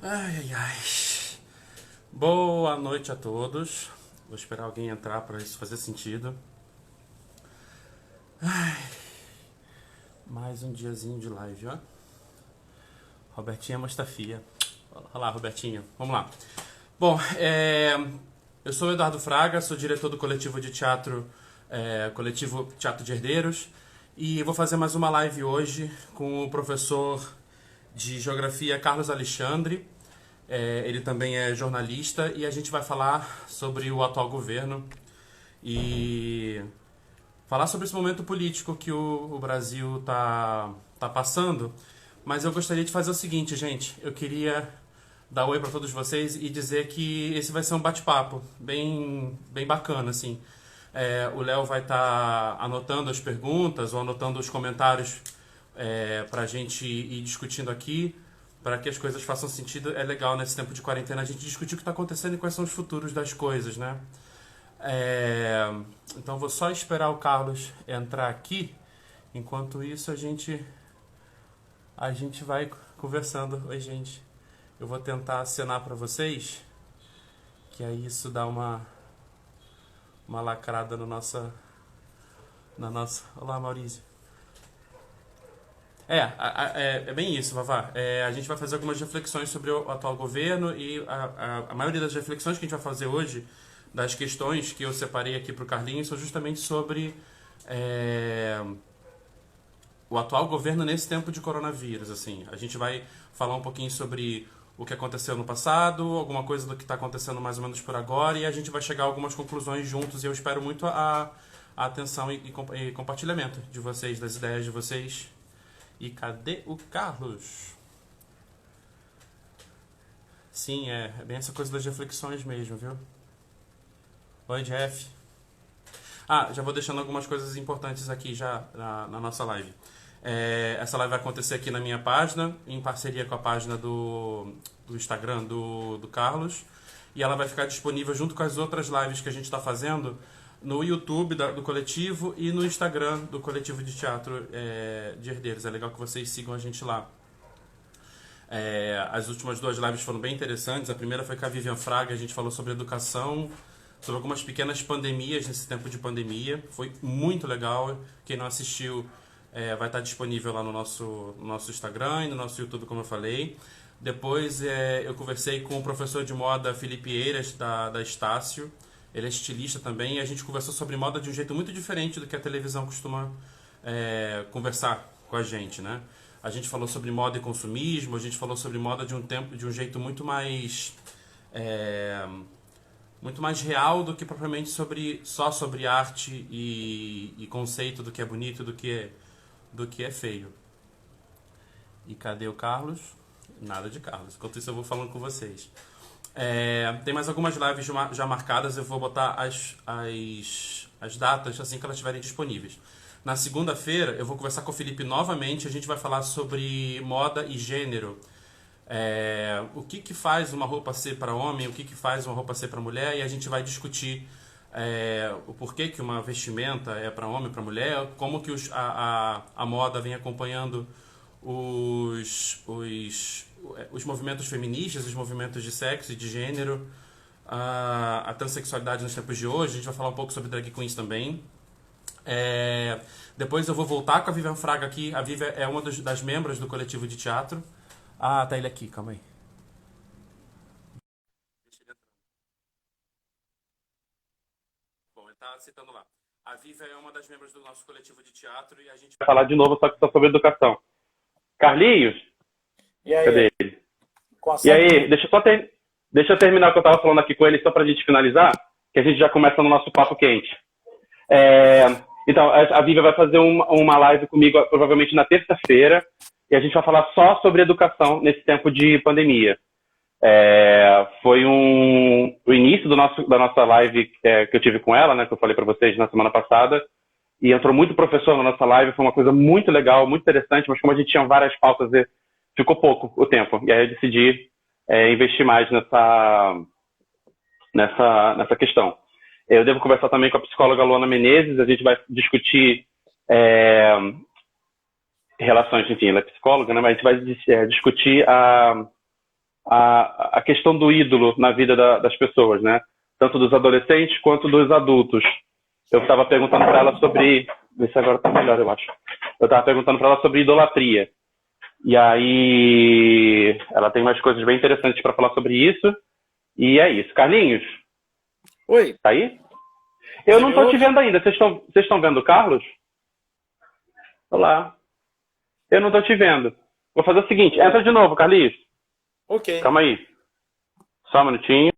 Ai, ai, ai. Boa noite a todos. Vou esperar alguém entrar para isso fazer sentido. Mais um diazinho de live, ó. Robertinha Mostafia. Olá, Robertinha. Vamos lá. Bom, eu sou o Eduardo Fraga, sou diretor do coletivo de teatro, coletivo Teatro de Herdeiros, e vou fazer mais uma live hoje com o professor de Geografia Carlos Alexandre. Ele também é jornalista e a gente vai falar sobre o atual governo e falar sobre esse momento político que o Brasil tá passando. Mas eu gostaria de fazer o seguinte, gente. Eu queria dar oi para todos vocês e dizer que esse vai ser um bate-papo bem bacana, assim. O Léo vai estar anotando as perguntas ou anotando os comentários para a gente ir discutindo aqui, para que as coisas façam sentido. É legal nesse tempo de quarentena a gente discutir o que está acontecendo e quais são os futuros das coisas, né? Então vou só esperar o Carlos entrar aqui. Enquanto isso a gente vai conversando. Oi, gente. Eu vou tentar acenar para vocês, que aí isso dá uma lacrada na nossa... Olá, Maurício. É bem isso, Vavá. A gente vai fazer algumas reflexões sobre o atual governo e a maioria das reflexões que a gente vai fazer hoje, das questões que eu separei aqui para o Carlinhos, são justamente sobre o atual governo nesse tempo de coronavírus. Assim. A gente vai falar um pouquinho sobre o que aconteceu no passado, alguma coisa do que está acontecendo mais ou menos por agora, e a gente vai chegar a algumas conclusões juntos, e eu espero muito a atenção e compartilhamento de vocês, das ideias de vocês. E cadê o Carlos? Sim, é bem essa coisa das reflexões mesmo, viu? Oi, Jeff. Já vou deixando algumas coisas importantes aqui já na nossa live. Essa live vai acontecer aqui na minha página, em parceria com a página do Instagram do Carlos. E ela vai ficar disponível junto com as outras lives que a gente está fazendo no YouTube do coletivo e no Instagram do coletivo de teatro de Herdeiros. É legal que vocês sigam a gente lá. As últimas duas lives foram bem interessantes. A primeira foi com a Vivian Fraga, a gente falou sobre educação, sobre algumas pequenas pandemias nesse tempo de pandemia. Foi muito legal. Quem não assistiu vai estar disponível lá no nosso Instagram e no nosso YouTube, como eu falei. Depois eu conversei com o professor de moda Felipe Eiras, da Estácio. Ele é estilista também, e a gente conversou sobre moda de um jeito muito diferente do que a televisão costuma conversar com a gente, né? A gente falou sobre moda e consumismo, a gente falou sobre moda de um jeito muito mais real do que propriamente só sobre arte e conceito do que é bonito e do que é feio. E cadê o Carlos? Nada de Carlos. Enquanto isso eu vou falando com vocês. Tem mais algumas lives já marcadas, eu vou botar as datas assim que elas estiverem disponíveis. Na segunda-feira eu vou conversar com o Felipe novamente, a gente vai falar sobre moda e gênero. O que faz uma roupa ser para homem, o que faz uma roupa ser para mulher, e a gente vai discutir o porquê que uma vestimenta é para homem e para mulher, como que a moda vem acompanhando os movimentos feministas, os movimentos de sexo e de gênero, a transexualidade nos tempos de hoje. A gente vai falar um pouco sobre drag queens também. Depois eu vou voltar com a Vivian Fraga aqui. A Vivian é uma das membros do coletivo de teatro. Tá ele aqui, calma aí. Deixa ele entrar. Bom, ele tá citando lá. A Vivian é uma das membros do nosso coletivo de teatro e a gente vai falar de novo, só que só sobre educação. Carlinhos? E aí? Cadê ele? E Consegue? aí, deixa eu terminar o que eu estava falando aqui com ele, só para a gente finalizar, que a gente já começa no nosso papo quente. Então, a Vivian vai fazer uma live comigo, provavelmente na terça-feira, e a gente vai falar só sobre educação nesse tempo de pandemia. Foi o início da nossa live que eu tive com ela, né, que eu falei para vocês na semana passada, e entrou muito professor na nossa live, foi uma coisa muito legal, muito interessante, mas como a gente tinha várias pautas, ficou pouco o tempo. E aí eu decidi investir mais nessa questão. Eu devo conversar também com a psicóloga Luana Menezes, a gente vai discutir relações, enfim, ela é psicóloga, né, mas a gente vai discutir a questão do ídolo na vida das pessoas, né? Tanto dos adolescentes quanto dos adultos. Eu estava perguntando para ela sobre... Vê se agora está melhor, eu acho. Eu estava perguntando para ela sobre idolatria. E aí ela tem umas coisas bem interessantes para falar sobre isso. E é isso. Carlinhos, Oi, tá aí? Eu você não me estou te ouve? vendo ainda. Vocês estão vendo o Carlos? Olá. Eu não estou te vendo. Vou fazer o seguinte. Entra de novo, Carlinhos. Ok. Calma aí. Só um minutinho.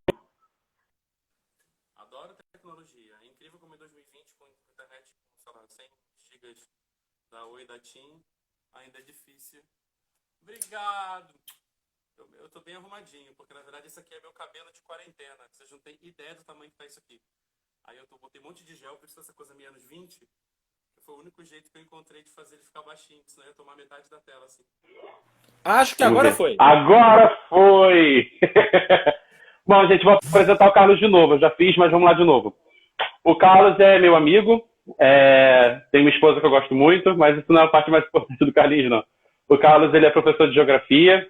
Adoro tecnologia. É incrível como em 2020, com internet, sei lá, 100 gigas da Oi, da TIM, ainda é difícil. Obrigado! Eu tô bem arrumadinho, porque na verdade esse aqui é meu cabelo de quarentena. Vocês não têm ideia do tamanho que tá isso aqui. Aí botei um monte de gel, por isso essa coisa menos 20, que foi o único jeito que eu encontrei de fazer ele ficar baixinho, senão eu ia tomar metade da tela, assim. Acho que Vamos agora ver. foi. Agora foi! Bom, gente, vou apresentar o Carlos de novo. Eu já fiz, mas vamos lá de novo. O Carlos é meu amigo. Tem uma esposa que eu gosto muito, mas isso não é a parte mais importante do Carlinhos, não. O Carlos, ele é professor de geografia,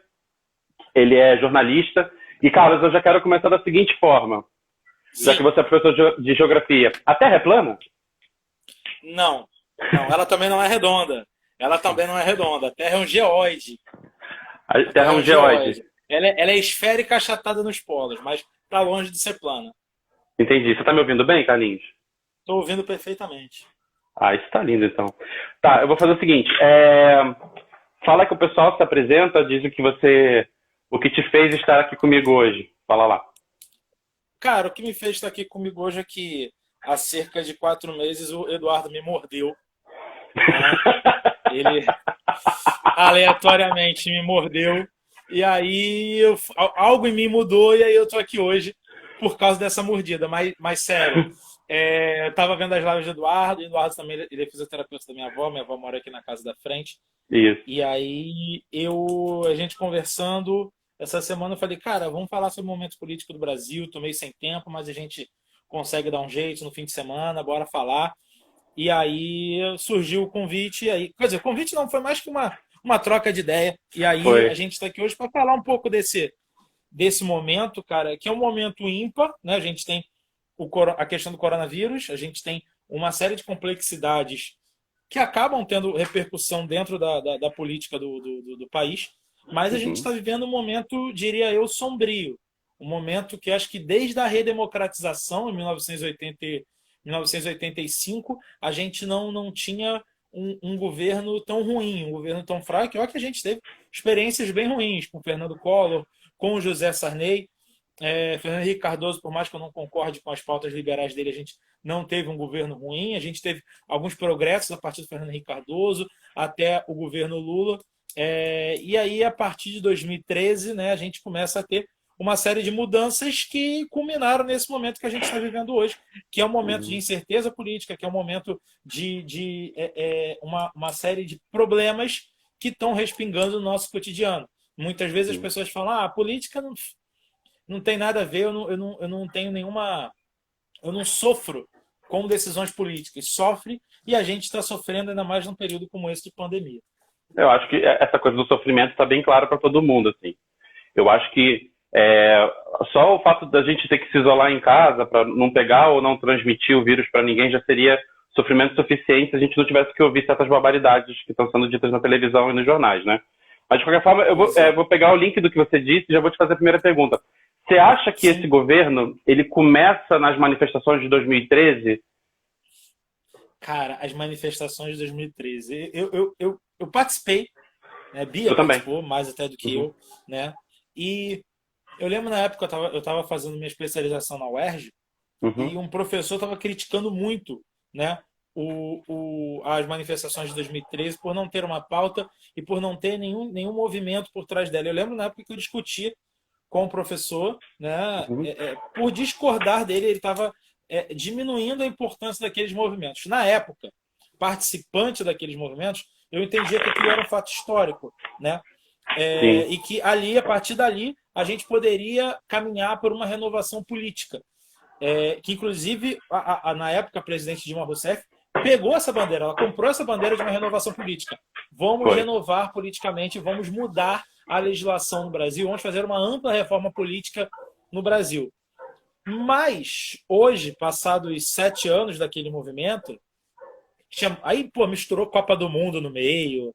ele é jornalista. E, Carlos, eu já quero começar da seguinte forma. Já que Sim. você é professor de geografia, a Terra é plana? Não. Não, ela também não é redonda. Ela também não é redonda. A Terra é um geóide. A A Terra Terra é é um um geóide. geóide. Ela é esférica achatada nos polos, mas está longe de ser plana. Entendi. Você está me ouvindo bem, Carlinhos? Estou ouvindo perfeitamente. Ah, isso tá lindo, então. Tá, eu vou fazer o seguinte. Fala que o pessoal se apresenta, diz o que te fez estar aqui comigo hoje. Fala lá. Cara, o que me fez estar aqui comigo hoje é que há cerca de 4 meses o Eduardo me mordeu, né? Ele aleatoriamente me mordeu. E aí algo em mim mudou e aí eu tô aqui hoje por causa dessa mordida. Mas sério, eu tava vendo as lives do Eduardo, e o Eduardo também ele é fisioterapeuta da minha avó mora aqui na casa da frente. Isso. E aí a gente conversando essa semana, eu falei, cara, vamos falar sobre o momento político do Brasil, tô meio sem tempo, mas a gente consegue dar um jeito no fim de semana, bora falar. E aí surgiu o convite, e aí, quer dizer, o convite não foi mais que uma troca de ideia. E aí Foi. a gente está aqui hoje para falar um pouco desse momento, cara, que é um momento ímpar, né? A gente tem a questão do coronavírus, a gente tem uma série de complexidades que acabam tendo repercussão dentro da política do país, mas a gente Uhum. está vivendo um momento, diria eu, sombrio. Um momento que acho que desde a redemocratização, em 1985, a gente não tinha um governo tão ruim, um governo tão fraco. Olha que a gente teve experiências bem ruins com Fernando Collor, com José Sarney. Fernando Henrique Cardoso, por mais que eu não concorde com as pautas liberais dele, a gente não teve um governo ruim, a gente teve alguns progressos a partir do Fernando Henrique Cardoso até o governo Lula. E aí, a partir de 2013, né, a gente começa a ter uma série de mudanças que culminaram nesse momento que a gente está vivendo hoje, que é um momento de Uhum. incerteza política, que é um momento de uma série de problemas que estão respingando no nosso cotidiano. Muitas vezes as Uhum. pessoas falam, a política não tem nada a ver, eu não tenho nenhuma. Eu não sofro com decisões políticas. Sofre e a gente está sofrendo ainda mais num período como esse de pandemia. Eu acho que essa coisa do sofrimento está bem clara para todo mundo, assim. Eu acho que só o fato da gente ter que se isolar em casa para não pegar ou não transmitir o vírus para ninguém já seria sofrimento suficiente se a gente não tivesse que ouvir certas barbaridades que estão sendo ditas na televisão e nos jornais, né? Mas, de qualquer forma, eu vou, Pois é. vou pegar o link do que você disse e já vou te fazer a primeira pergunta. Você acha que esse Sim. governo, ele começa nas manifestações de 2013? Cara, as manifestações de 2013. Eu participei, né? Bia Eu também. participou, mais até do que Uhum. eu, né? E eu lembro na época eu estava fazendo minha especialização na UERJ Uhum. e um professor estava criticando muito, né, as manifestações de 2013 por não ter uma pauta e por não ter nenhum movimento por trás dela. Eu lembro na época que eu discuti com o professor, né, Uhum. por discordar dele, ele estava diminuindo a importância daqueles movimentos. Na época, participante daqueles movimentos, eu entendia que aquilo era um fato histórico, né? Sim. E que ali, a partir dali, a gente poderia caminhar por uma renovação política. Que inclusive, na época, a presidente Dilma Rousseff pegou essa bandeira, ela comprou essa bandeira de uma renovação política. Vamos Foi. renovar politicamente, vamos mudar a legislação no Brasil, vamos fazer uma ampla reforma política no Brasil. Mas, hoje, passados 7 anos daquele movimento, aí, pô, misturou Copa do Mundo no meio,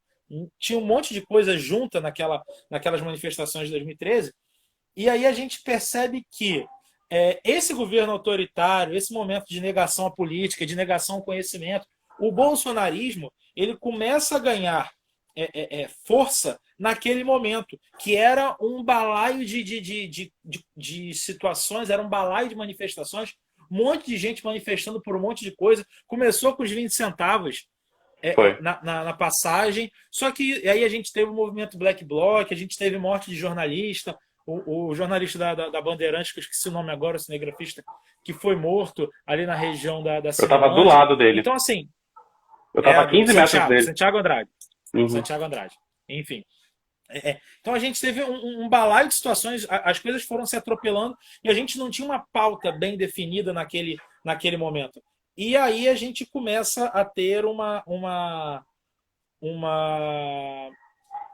tinha um monte de coisa junta naquelas manifestações de 2013, e aí a gente percebe que esse governo autoritário, esse momento de negação à política, de negação ao conhecimento, o bolsonarismo, ele começa a ganhar força naquele momento, que era um balaio de situações, era um balaio de manifestações, um monte de gente manifestando por um monte de coisa. Começou com os 20 centavos na passagem, só que aí a gente teve o movimento Black Bloc, a gente teve morte de jornalista, o jornalista da Bandeirantes, que eu esqueci o nome agora, o cinegrafista, que foi morto ali na região da Eu estava do lado dele. Então, assim, eu estava a 15 metros dele. Santiago Andrade. Uhum. Santiago Andrade. Enfim. Então a gente teve um balaio de situações, as coisas foram se atropelando e a gente não tinha uma pauta bem definida naquele momento. E aí a gente começa a ter uma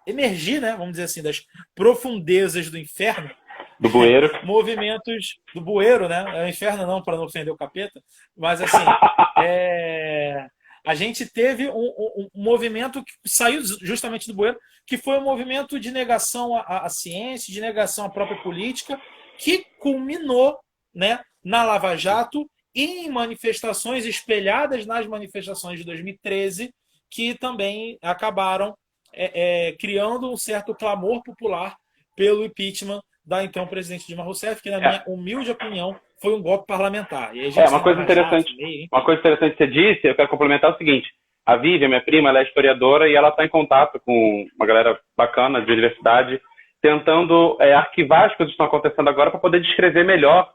emergir, né, vamos dizer assim, das profundezas do inferno. Do bueiro. Movimentos do bueiro, né? É o inferno não, para não ofender o capeta, mas assim, a gente teve um movimento que saiu justamente do bueiro, que foi um movimento de negação à ciência, de negação à própria política, que culminou, né, na Lava Jato e em manifestações espelhadas nas manifestações de 2013, que também acabaram criando um certo clamor popular pelo impeachment da então presidente Dilma Rousseff, que, na minha humilde opinião, foi um golpe parlamentar. E aí uma coisa interessante que você disse, eu quero complementar o seguinte: a Vivian, minha prima, ela é historiadora e ela está em contato com uma galera bacana de universidade, tentando arquivar as coisas que estão acontecendo agora para poder descrever melhor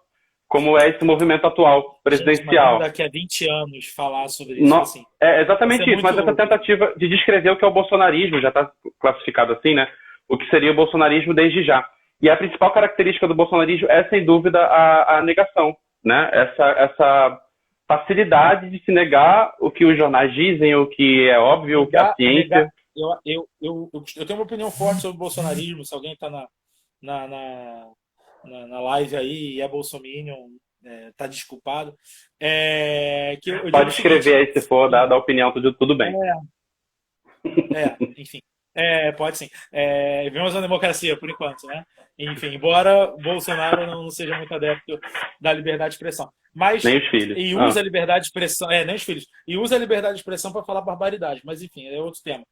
como é esse movimento atual presidencial. Daqui a 20 anos falar sobre isso. Assim. É exatamente isso, mas essa tentativa de descrever o que é o bolsonarismo, já está classificado assim, né? O que seria o bolsonarismo desde já. E a principal característica do bolsonarismo é, sem dúvida, a negação, né? Essa facilidade de se negar o que os jornais dizem, o que é óbvio, o que é a ciência. Eu tenho uma opinião forte sobre o bolsonarismo. Se alguém está na live aí e é bolsominion, tá desculpado. Pode escrever aí, se for, dar opinião, tudo bem. Enfim. Pode sim. Vivemos uma democracia, por enquanto, né? Enfim, embora Bolsonaro não seja muito adepto da liberdade de expressão. Mas, nem os filhos. E usa a liberdade de expressão. Nem os filhos. E usa a liberdade de expressão para falar barbaridade. Mas, enfim, é outro tema.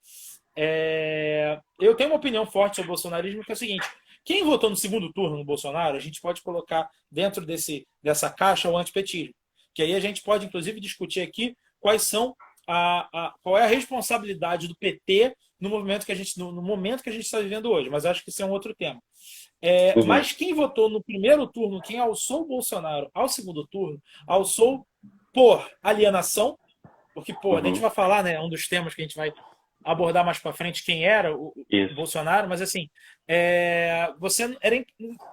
Eu tenho uma opinião forte sobre o bolsonarismo, que é o seguinte: quem votou no segundo turno no Bolsonaro, a gente pode colocar dentro dessa caixa o antipetismo. Que aí a gente pode, inclusive, discutir aqui quais são qual é a responsabilidade do PT no momento que a gente está vivendo hoje. Mas acho que isso é um outro tema. Mas quem votou no primeiro turno, quem alçou o Bolsonaro ao segundo turno, alçou por alienação, porque, a gente vai falar, né, um dos temas que a gente vai abordar mais para frente, quem era o Bolsonaro, mas assim,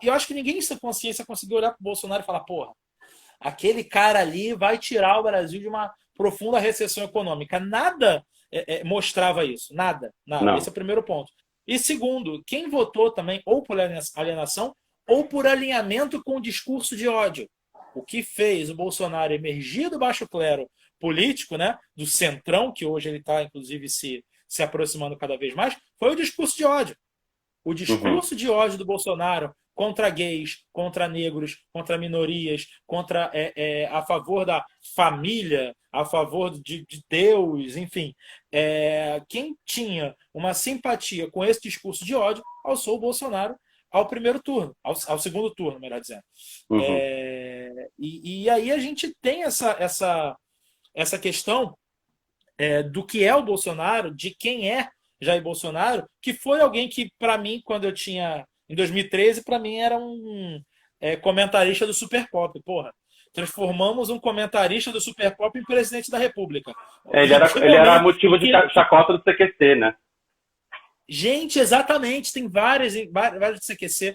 eu acho que ninguém em sua consciência conseguiu olhar para o Bolsonaro e falar, aquele cara ali vai tirar o Brasil de uma profunda recessão econômica. Nada mostrava isso, nada. Não. Esse é o primeiro ponto. E segundo, quem votou também ou por alienação ou por alinhamento com o discurso de ódio. O que fez o Bolsonaro emergir do baixo clero político, né, do centrão, que hoje ele está, inclusive, se aproximando cada vez mais, foi o discurso de ódio. O discurso de ódio do Bolsonaro contra gays, contra negros, contra minorias, a favor da família, a favor de Deus, enfim. Quem tinha uma simpatia com esse discurso de ódio alçou o Bolsonaro ao primeiro turno, ao segundo turno, melhor dizendo. E aí a gente tem essa questão do que é o Bolsonaro, de quem é Jair Bolsonaro, que foi alguém que, para mim, quando eu tinha... Em 2013, para mim, era um comentarista do Super Pop. Transformamos um comentarista do Super Pop em presidente da República. Ele era motivo de chacota do CQC, né? Gente, exatamente. Tem vários do CQC.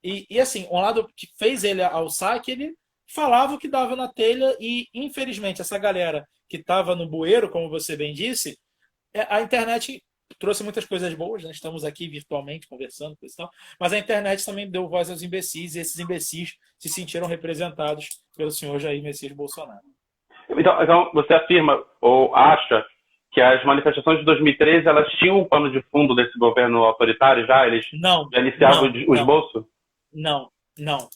E assim, um lado que fez ele alçar, que ele falava o que dava na telha e, infelizmente, essa galera que estava no bueiro, como você bem disse, a internet trouxe muitas coisas boas, né? Estamos aqui virtualmente conversando, coisa e tal, mas a internet também deu voz aos imbecis, e esses imbecis se sentiram representados pelo senhor Jair Messias Bolsonaro. Então, você afirma ou acha que as manifestações de 2013 elas tinham um pano de fundo desse governo autoritário já? Eles Não, já iniciavam não, o não. esboço? Não, não.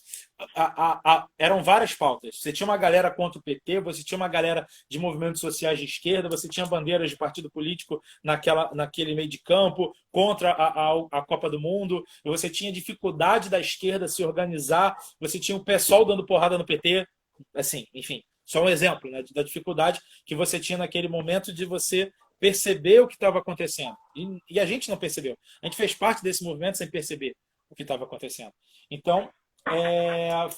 Eram várias pautas. Você tinha uma galera contra o PT, você tinha uma galera de movimentos sociais de esquerda, você tinha bandeiras de partido político naquele meio de campo, contra a Copa do Mundo, você tinha dificuldade da esquerda se organizar, você tinha o PSOL dando porrada no PT, assim, enfim, só um exemplo, né, da dificuldade que você tinha naquele momento de você perceber o que estava acontecendo. E a gente não percebeu. A gente fez parte desse movimento sem perceber o que estava acontecendo. Então,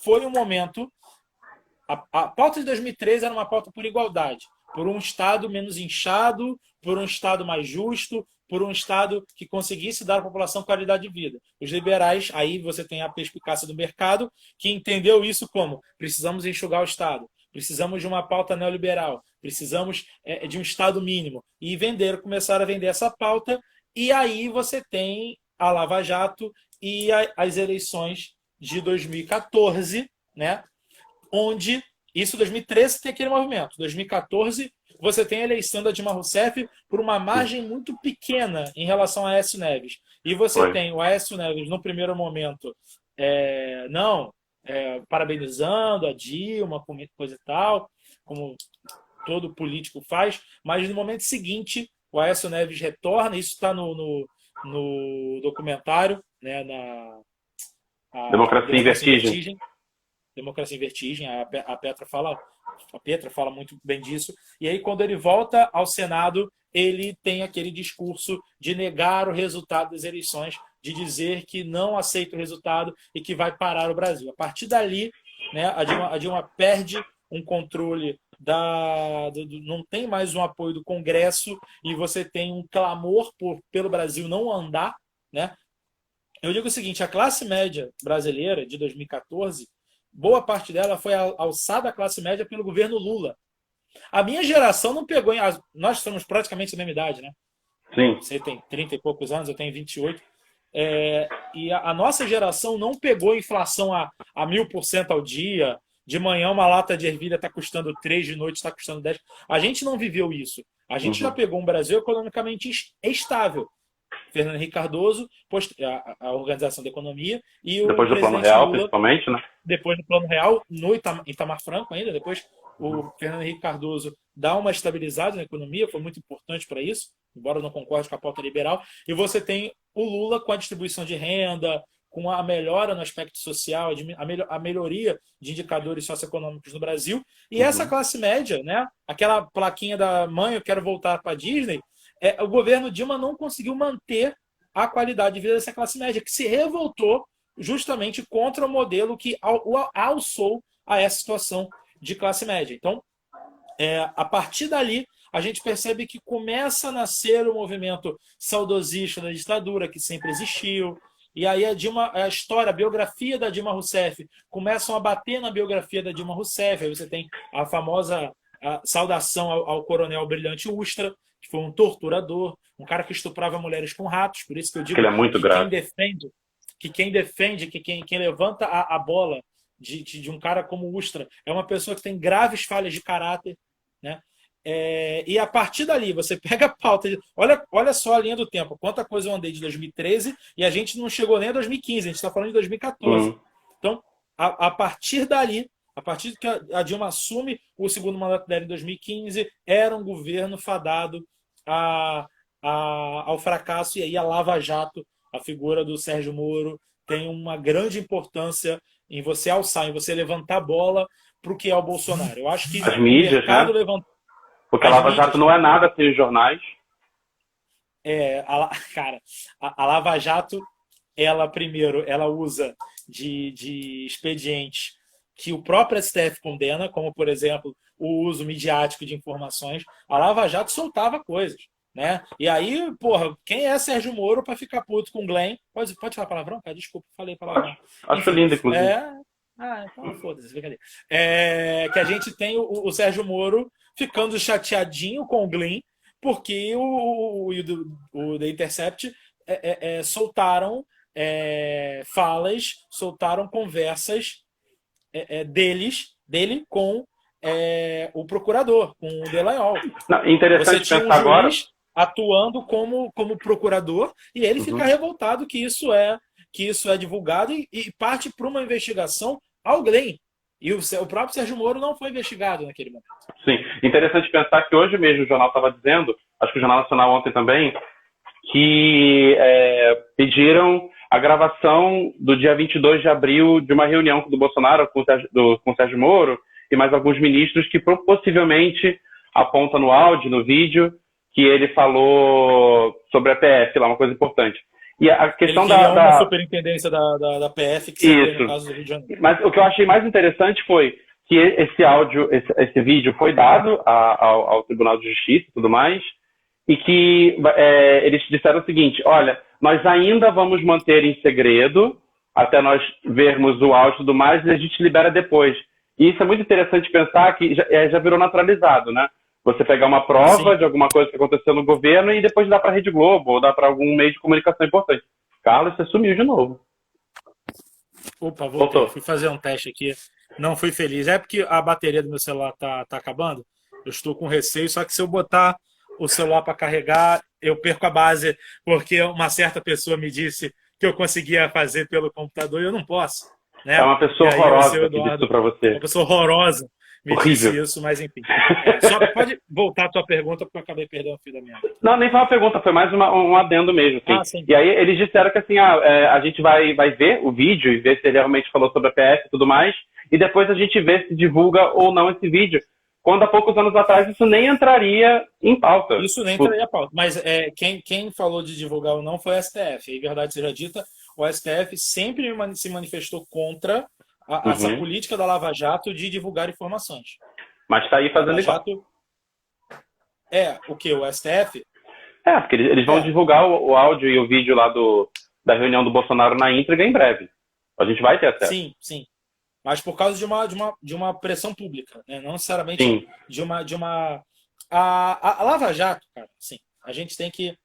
foi um momento. A pauta de 2013 era uma pauta por igualdade, por um Estado menos inchado, por um Estado mais justo, por um Estado que conseguisse dar à população qualidade de vida. Os liberais, aí você tem a perspicácia do mercado, que entendeu isso como: precisamos enxugar o Estado, precisamos de uma pauta neoliberal, precisamos de um Estado mínimo. E começaram a vender essa pauta, e aí você tem a Lava Jato e as eleições de 2014, né? Onde, isso 2013 tem aquele movimento, 2014 você tem a eleição da Dilma Rousseff por uma margem muito pequena em relação a Aécio Neves. E você tem o Aécio Neves, no primeiro momento, parabenizando a Dilma, coisa e tal, como todo político faz, mas no momento seguinte, o Aécio Neves retorna, isso está no documentário, né, Democracia em Vertigem. Democracia em Vertigem, a Petra fala muito bem disso. E aí, quando ele volta ao Senado, ele tem aquele discurso de negar o resultado das eleições, de dizer que não aceita o resultado e que vai parar o Brasil. A partir dali, né, a Dilma perde um controle não tem mais um apoio do Congresso, e você tem um clamor pelo Brasil não andar, né? Eu digo o seguinte: a classe média brasileira de 2014, boa parte dela foi alçada à classe média pelo governo Lula. A minha geração não pegou. Nós somos praticamente da mesma idade, né? Sim. Você tem 30 e poucos anos, eu tenho 28. E a nossa geração não pegou inflação a 1000% ao dia. De manhã, uma lata de ervilha está custando 3, de noite está custando 10. A gente não viveu isso. A gente já pegou um Brasil economicamente estável. Fernando Henrique Cardoso, a Organização da Economia, e o depois do Plano presidente Real, Lula, principalmente, né? depois do Plano Real, no Itamar Franco ainda, depois o Fernando Henrique Cardoso dá uma estabilizada na economia, foi muito importante para isso, embora eu não concorde com a pauta liberal, e você tem o Lula com a distribuição de renda, com a melhora no aspecto social, a melhoria de indicadores socioeconômicos no Brasil, e essa classe média, né, aquela plaquinha da mãe, eu quero voltar para a Disney, o governo Dilma não conseguiu manter a qualidade de vida dessa classe média, que se revoltou justamente contra o modelo que alçou a essa situação de classe média. Então, a partir dali, a gente percebe que começa a nascer o movimento saudosista da ditadura, que sempre existiu, e aí a biografia da Dilma Rousseff começam a bater na biografia da Dilma Rousseff. Aí você tem a famosa saudação ao coronel Brilhante Ustra, que foi um torturador, um cara que estuprava mulheres com ratos. Por isso que eu digo que ele é muito grave. Quem levanta a bola de um cara como Ustra é uma pessoa que tem graves falhas de caráter, né? E a partir dali, você pega a pauta. Olha só a linha do tempo. Quanta coisa eu andei de 2013 e a gente não chegou nem a 2015, a gente está falando de 2014. Então, a partir dali, a partir que a Dilma assume o segundo mandato dela em 2015, era um governo fadado ao fracasso, e aí a Lava Jato, a figura do Sérgio Moro, tem uma grande importância em você alçar, em você levantar a bola para o que é o Bolsonaro. Eu acho que as mídias, o mercado né? levantou. Porque a Lava Jato não é nada sem os jornais. Cara, a Lava Jato, primeiro, ela usa de expedientes que o próprio STF condena, como, por exemplo, o uso midiático de informações. A Lava Jato soltava coisas, né? E aí, porra, quem é Sérgio Moro para ficar puto com o Glenn? Pode falar palavrão? Cara, desculpa, falei palavrão. Acho lindo, inclusive. Então foda-se, brincadeira. Que a gente tem o Sérgio Moro ficando chateadinho com o Glenn, porque o The Intercept soltaram falas, soltaram conversas dele com o procurador, com o Delayol. Não, interessante Você tinha pensar agora. juiz atuando como procurador e ele fica revoltado que isso é divulgado e parte para uma investigação ao Glenn. E o próprio Sérgio Moro não foi investigado naquele momento. Sim, interessante pensar que hoje mesmo o jornal estava dizendo, acho que o Jornal Nacional ontem também, que pediram a gravação do dia 22 de abril de uma reunião do Bolsonaro com o Sérgio Moro e mais alguns ministros que possivelmente aponta no áudio, no vídeo, que ele falou sobre a PF, lá, uma coisa importante. E a questão ele uma superintendência da PF, que seria no caso do Rio de Janeiro. Mas o que eu achei mais interessante foi que esse vídeo foi dado ao Tribunal de Justiça e tudo mais, e que eles disseram o seguinte: olha, nós ainda vamos manter em segredo até nós vermos o áudio e tudo mais, e a gente libera depois. E isso é muito interessante pensar que já virou naturalizado, né? Você pegar uma prova Sim. de alguma coisa que aconteceu no governo e depois dá para a Rede Globo ou dá para algum meio de comunicação importante. Carlos, você sumiu de novo. Opa, voltou. Fui fazer um teste aqui. Não fui feliz. É porque a bateria do meu celular tá acabando. Eu estou com receio, só que se eu botar o celular para carregar, eu perco a base, porque uma certa pessoa me disse que eu conseguia fazer pelo computador e eu não posso. Né? É uma pessoa horrorosa que disse isso para você. Uma pessoa horrorosa me horrível. disse isso, mas enfim. Só pode voltar a tua pergunta, porque eu acabei perdendo o fio da minha. Não, nem foi uma pergunta, foi mais um adendo mesmo. Assim. E aí eles disseram que assim, a gente vai ver o vídeo e ver se ele realmente falou sobre a PF e tudo mais, e depois a gente vê se divulga ou não esse vídeo. Quando há poucos anos atrás isso nem entraria em pauta. Isso nem entraria em pauta. Mas quem falou de divulgar ou não foi o STF. E verdade seja dita, o STF sempre se manifestou contra essa política da Lava Jato de divulgar informações. Mas está aí fazendo igual. O que? O STF? Porque eles vão divulgar o áudio e o vídeo lá da reunião do Bolsonaro na íntegra em breve. A gente vai ter acesso. Sim, sim. Mas por causa de uma pressão pública, né? Não necessariamente de uma... A Lava Jato, cara, sim. A gente tem que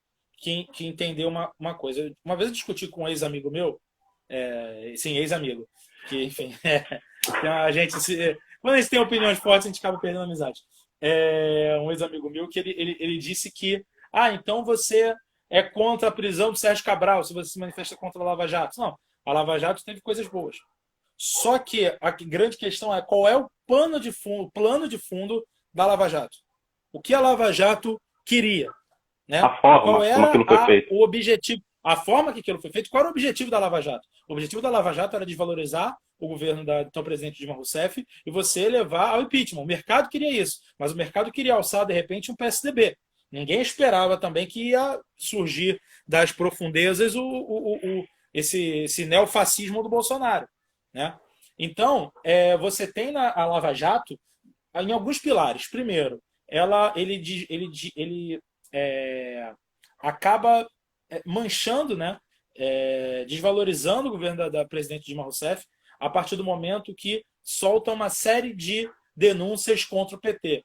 entender uma coisa. Uma vez eu discuti com um ex-amigo meu, ex-amigo, que, enfim, quando a gente tem opiniões fortes, a gente acaba perdendo a amizade. Um ex-amigo meu que ele disse que então você é contra a prisão do Sérgio Cabral, se você se manifesta contra a Lava Jato. Não, a Lava Jato teve coisas boas. Só que a grande questão é qual é o plano de fundo da Lava Jato. O que a Lava Jato queria? Né? A forma qual como aquilo foi feito. O objetivo, a forma que aquilo foi feito. Qual era o objetivo da Lava Jato? O objetivo da Lava Jato era desvalorizar o governo do então presidente Dilma Rousseff e você levar ao impeachment. O mercado queria isso, mas o mercado queria alçar, de repente, um PSDB. Ninguém esperava também que ia surgir das profundezas esse neofascismo do Bolsonaro. Né? Então, você tem a Lava Jato em alguns pilares. Primeiro, ele acaba manchando, né? Desvalorizando o governo da presidente Dilma Rousseff a partir do momento que solta uma série de denúncias contra o PT.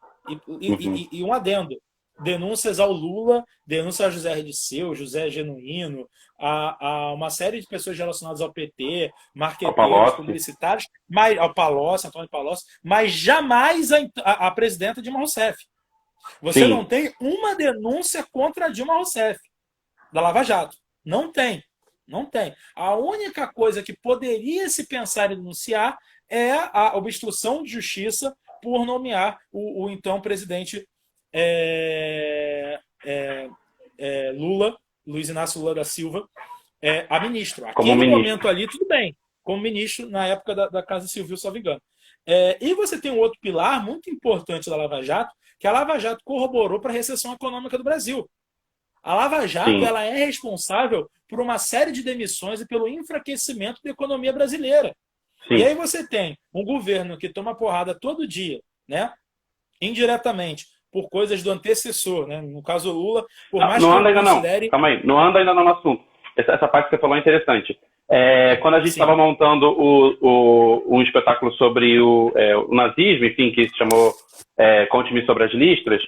E um adendo. Denúncias ao Lula, denúncias a José Disseu, José Genuíno, a uma série de pessoas relacionadas ao PT, marqueteiros, publicitários, ao Palocci, Antônio Palocci, mas jamais a presidenta Dilma Rousseff. Você não tem uma denúncia contra a Dilma Rousseff, da Lava Jato. Não tem. Não tem. A única coisa que poderia se pensar em denunciar é a obstrução de justiça por nomear o então presidente Luiz Inácio Lula da Silva, a ministro. Aquele momento ali, tudo bem, como ministro na época da Casa Civil, se não me engano. E você tem um outro pilar muito importante da Lava Jato, que a Lava Jato corroborou para a recessão econômica do Brasil. A Lava Jato ela é responsável por uma série de demissões e pelo enfraquecimento da economia brasileira. Sim. E aí você tem um governo que toma porrada todo dia, né? Indiretamente, por coisas do antecessor, né? No caso Lula, por mais que ele considere... Calma aí, não anda ainda no assunto. Essa parte que você falou é interessante. Quando a gente estava montando um espetáculo sobre o nazismo, enfim, que se chamou Conte-me sobre as listras,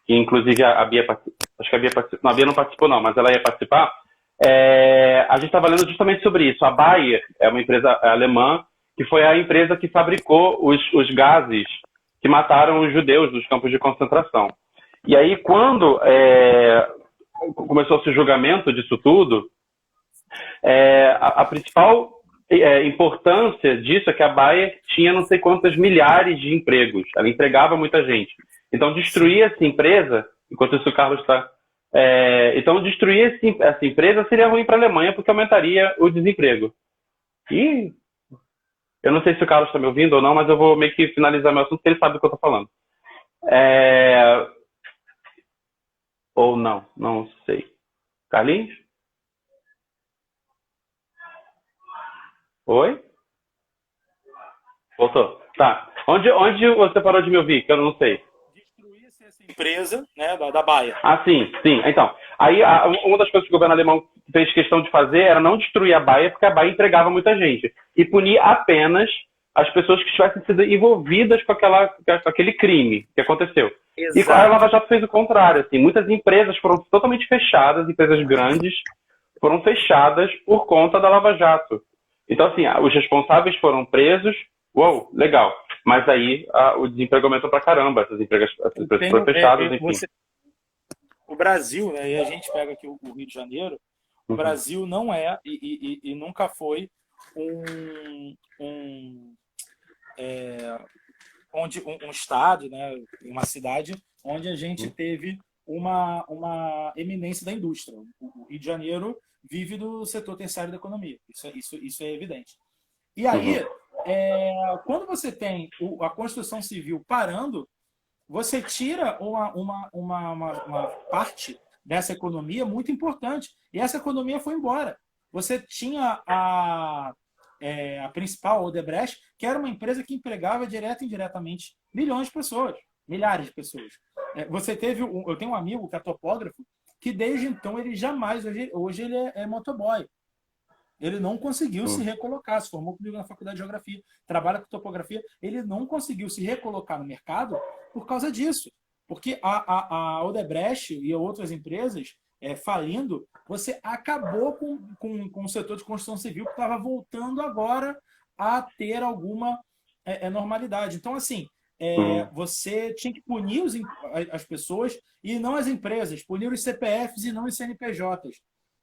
que inclusive a Bia, acho que a Bia participou, não, a Bia não participou não, mas ela ia participar, a gente estava lendo justamente sobre isso. A Bayer é uma empresa alemã que foi a empresa que fabricou os gases que mataram os judeus nos campos de concentração. E aí, quando começou-se o julgamento disso tudo, a principal importância disso é que a Bayer tinha não sei quantas milhares de empregos. Ela empregava muita gente. Então, destruir essa empresa, enquanto isso o Carlos está... então, destruir essa empresa seria ruim para a Alemanha, porque aumentaria o desemprego. E eu não sei se o Carlos está me ouvindo ou não, mas eu vou meio que finalizar meu assunto, porque ele sabe do que eu estou falando. Ou não, não sei. Carlinhos? Oi? Voltou. Tá. Onde você parou de me ouvir? Que eu não sei. Destruísse essa empresa, né, da Bayer. Ah, sim. Então, aí uma das coisas que o governo alemão fez questão de fazer era não destruir a Bayer, porque a Bayer entregava muita gente. E punir apenas as pessoas que estivessem sido envolvidas com aquele crime que aconteceu. Exato. E a Lava Jato fez o contrário. Assim, muitas empresas foram totalmente fechadas, empresas grandes foram fechadas por conta da Lava Jato. Então, assim, os responsáveis foram presos. Uou, legal. Mas aí o desemprego aumentou pra caramba. Essas empresas foram fechadas, enfim. O Brasil, né, e a gente pega aqui o Rio de Janeiro, o Brasil não é e nunca foi um estado, né, uma cidade onde a gente teve uma eminência da indústria. O Rio de Janeiro vive do setor terciário da economia. Isso é evidente. E aí, quando você tem a construção civil parando, você tira uma parte dessa economia muito importante. E essa economia foi embora. Você tinha a principal, Odebrecht, que era uma empresa que empregava direta e indiretamente milhões de pessoas, milhares de pessoas. Eu tenho um amigo que é topógrafo, que desde então ele jamais, hoje ele é motoboy. Ele não conseguiu se recolocar, se formou comigo na faculdade de geografia, trabalha com topografia, ele não conseguiu se recolocar no mercado por causa disso. Porque a Odebrecht e outras empresas falindo, você acabou com o setor de construção civil que estava voltando agora a ter alguma normalidade. Então, assim, você tinha que punir as pessoas e não as empresas, punir os CPFs e não os CNPJs.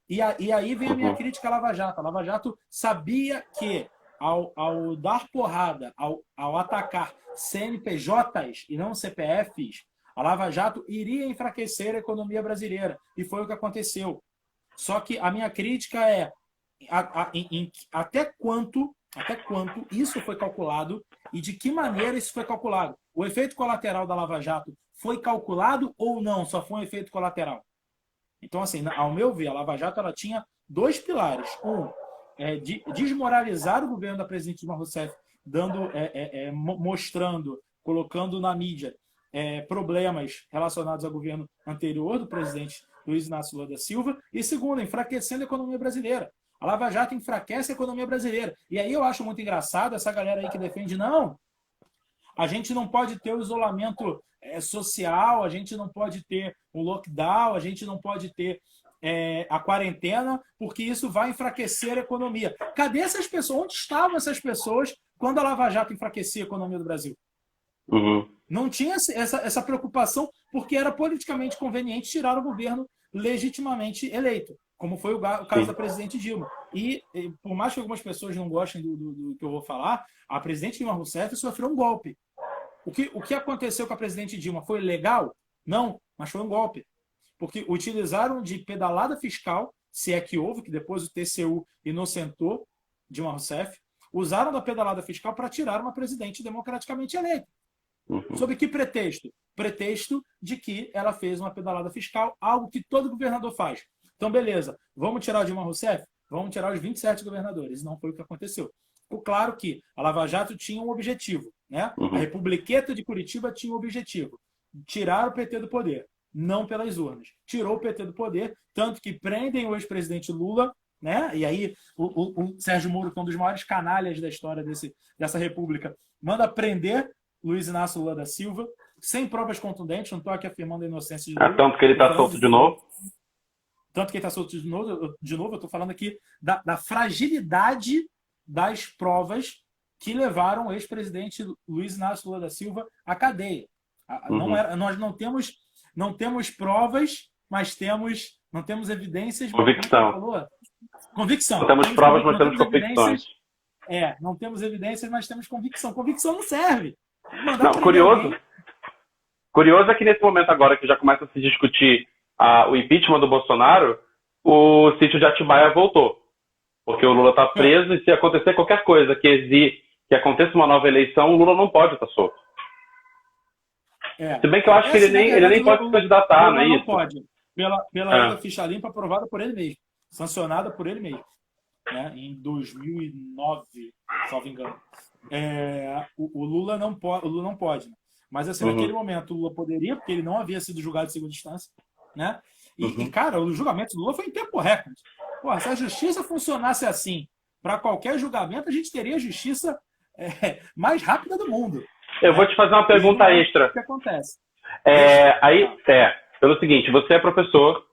E aí vem a minha crítica à Lava Jato. A Lava Jato sabia que, ao dar porrada, ao atacar CNPJs e não CPFs, a Lava Jato iria enfraquecer a economia brasileira. E foi o que aconteceu. Só que a minha crítica é até quanto isso foi calculado e de que maneira isso foi calculado. O efeito colateral da Lava Jato foi calculado ou não? Só foi um efeito colateral? Então, assim, ao meu ver, a Lava Jato ela tinha dois pilares. De desmoralizar o governo da presidente Dilma Rousseff, mostrando, colocando na mídia problemas relacionados ao governo anterior do presidente Luiz Inácio Lula da Silva. E segundo, enfraquecendo a economia brasileira. A Lava Jato enfraquece a economia brasileira. E aí eu acho muito engraçado essa galera aí que defende, não, a gente não pode ter o isolamento social, a gente não pode ter um lockdown, a gente não pode ter a quarentena, porque isso vai enfraquecer a economia. Cadê essas pessoas? Onde estavam essas pessoas quando a Lava Jato enfraquecia a economia do Brasil? Não tinha essa preocupação, porque era politicamente conveniente tirar o governo legitimamente eleito, como foi o caso da presidente Dilma. E por mais que algumas pessoas não gostem do que eu vou falar, a presidente Dilma Rousseff sofreu um golpe. O que aconteceu com a presidente Dilma foi legal? Não, mas foi um golpe. Porque utilizaram de pedalada fiscal, se é que houve, que depois o TCU inocentou Dilma Rousseff, usaram da pedalada fiscal para tirar uma presidente democraticamente eleita. Sob que pretexto? Pretexto de que ela fez uma pedalada fiscal, algo que todo governador faz. Então, beleza, vamos tirar a Dilma Rousseff? Vamos tirar os 27 governadores. Não foi o que aconteceu. Ficou claro que a Lava Jato tinha um objetivo, né? A Republiqueta de Curitiba tinha um objetivo: tirar o PT do poder, não pelas urnas. Tirou o PT do poder, tanto que prendem o ex-presidente Lula, né? E aí o Sérgio Moro, que é um dos maiores canalhas da história dessa república, manda prender Luiz Inácio Lula da Silva. sem provas contundentes, não estou aqui afirmando a inocência de Lula. Tanto que ele está solto de novo. Tanto que ele está solto de novo, eu estou falando aqui da fragilidade das provas que levaram o ex-presidente Luiz Inácio Lula da Silva à cadeia. Nós não temos provas, mas não temos evidências. Convicção. Convicção. Não temos provas, mas temos convicções. Não temos evidências, mas temos convicção. Convicção não serve. Curioso é que nesse momento agora que já começa a se discutir o impeachment do Bolsonaro, o sítio de Atibaia voltou. Porque o Lula está preso e se acontecer qualquer coisa que aconteça uma nova eleição, o Lula não pode estar solto. Se bem que eu acho que ele nem pode se candidatar, não é isso? Não pode. Pela lei da ficha limpa aprovada por ele mesmo. Sancionada por ele mesmo. Né? Em 2009, salvo engano. O Lula não pode. Mas assim, naquele momento o Lula poderia, porque ele não havia sido julgado em segunda instância. Né? E, cara, o julgamento do Lula foi em tempo recorde. Pô, se a justiça funcionasse assim, para qualquer julgamento, a gente teria a justiça mais rápida do mundo. Eu vou te fazer uma pergunta extra. O que acontece? Pelo seguinte, você é professor,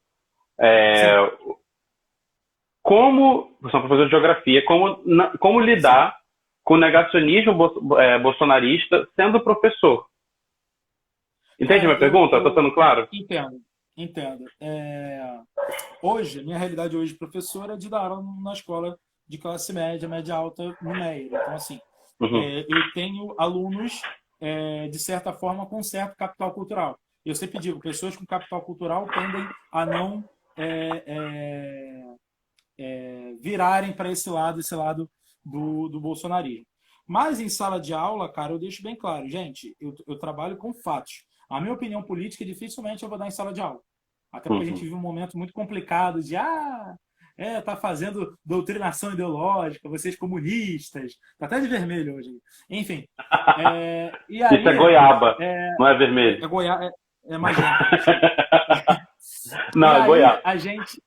você é um professor de geografia, como lidar com o negacionismo bolsonarista sendo professor? Entende a minha pergunta? Estou sendo claro? Entendo. Hoje, minha realidade hoje, professora, é de dar aula na escola de classe média, média alta, no MEI. Então, assim, eu tenho alunos, de certa forma, com certo capital cultural. Eu sempre digo, pessoas com capital cultural tendem a não virarem para esse lado do bolsonarismo. Mas em sala de aula, cara, eu deixo bem claro, gente, eu trabalho com fatos. A minha opinião política, dificilmente eu vou dar em sala de aula. Até porque a gente vive um momento muito complicado de tá fazendo doutrinação ideológica, vocês comunistas, tá até de vermelho hoje. Enfim. E aí, isso é goiaba, não é vermelho. É goiaba, é magenta. Não, é goiaba. A gente...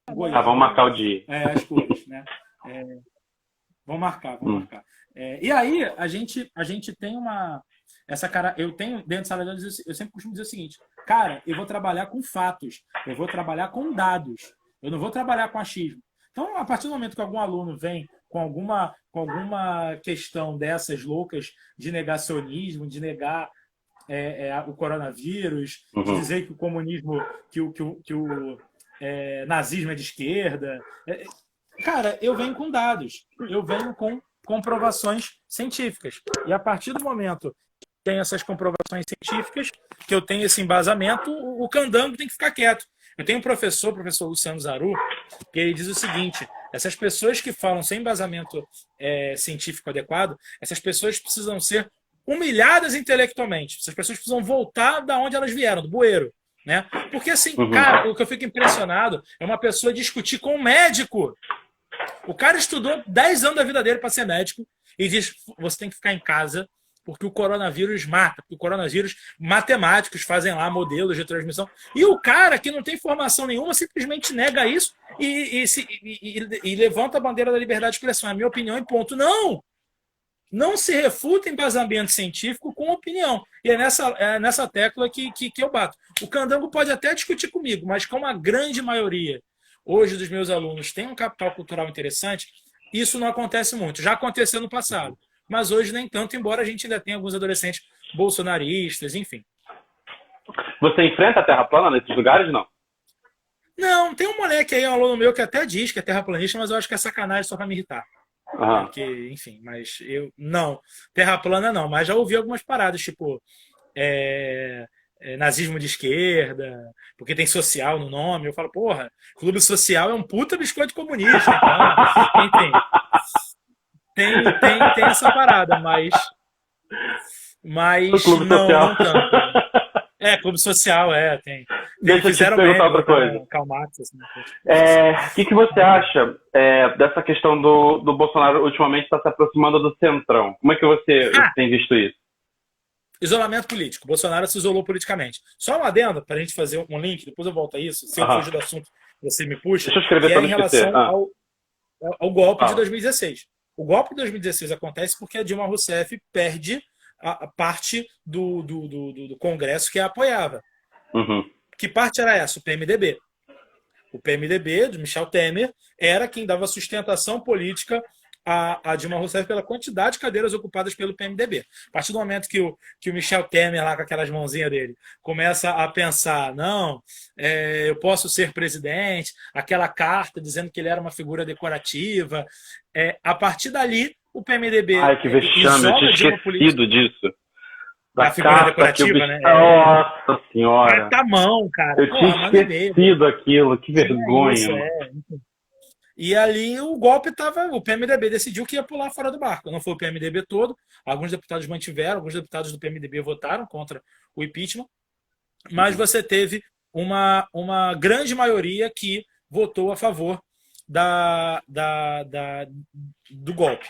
Vamos marcar o dia. As cores, né? Vamos marcar. E aí, a gente tem eu tenho, dentro de sala de aula, eu sempre costumo dizer o seguinte, cara, eu vou trabalhar com fatos, eu vou trabalhar com dados, eu não vou trabalhar com achismo. Então, a partir do momento que algum aluno vem com alguma questão dessas loucas de negacionismo, de negar o coronavírus, de dizer que o comunismo, que o nazismo é de esquerda... Cara, eu venho com dados, eu venho com comprovações científicas. E a partir do momento que tem essas comprovações científicas, que eu tenho esse embasamento, o candango tem que ficar quieto. Eu tenho um professor, o professor Luciano Zaru, que ele diz o seguinte, essas pessoas que falam sem embasamento científico adequado, essas pessoas precisam ser humilhadas intelectualmente. Essas pessoas precisam voltar da onde elas vieram, do bueiro. Né? Porque assim, cara, o que eu fico impressionado é uma pessoa discutir com um médico. O cara estudou 10 anos da vida dele para ser médico e diz, você tem que ficar em casa porque o coronavírus mata, porque o coronavírus, matemáticos fazem lá modelos de transmissão. E o cara que não tem formação nenhuma simplesmente nega isso e levanta a bandeira da liberdade de expressão. É a minha opinião e ponto. Não se refuta embasamento científico com opinião. E é nessa tecla que eu bato. O candango pode até discutir comigo, mas como a grande maioria hoje dos meus alunos tem um capital cultural interessante, isso não acontece muito. Já aconteceu no passado, mas hoje nem tanto, embora a gente ainda tenha alguns adolescentes bolsonaristas, enfim. Você enfrenta a terra plana nesses lugares, não? Não, tem um moleque aí, um aluno meu, que até diz que é terraplanista, mas eu acho que é sacanagem só para me irritar. Porque, enfim, mas eu... Não, terra plana não, mas já ouvi algumas paradas, tipo... nazismo de esquerda, porque tem social no nome. Eu falo, porra, clube social é um puta biscoito comunista. Então, enfim, tem essa parada, mas clube não, social. não tanto. Clube social, tem. Deixa eu te perguntar outra coisa. Karl Marx, assim, o que você acha dessa questão do Bolsonaro ultimamente estar se aproximando do centrão? Como é que você tem visto isso? Isolamento político. Bolsonaro se isolou politicamente. Só um adendo, para a gente fazer um link, depois eu volto a isso. Se eu fugir do assunto, você me puxa. Deixa eu escrever para não esquecer. o golpe de Ah, 2016. O golpe de 2016 acontece porque a Dilma Rousseff perde a parte do Congresso que a apoiava. uhum. Que parte era essa? O PMDB. O PMDB, de Michel Temer, era quem dava sustentação política à Dilma Rousseff pela quantidade de cadeiras ocupadas pelo PMDB. A partir do momento que o Michel Temer, lá com aquelas mãozinhas dele, começa a pensar, não, eu posso ser presidente, aquela carta dizendo que ele era uma figura decorativa, a partir dali, o PMDB Ai, que vexame, eu isola tinha a Dilma política, esquecido disso. a Da figura carta que o decorativa, bicho. né? Nossa senhora! Tá mão, cara. Eu tinha Manda e-mail. esquecido aquilo, que Isso, vergonha, mano. E ali o golpe tava. O PMDB decidiu que ia pular fora do barco. Não foi o PMDB todo. Alguns deputados mantiveram, alguns deputados do PMDB votaram contra o impeachment. Mas você teve uma grande maioria que votou a favor do golpe.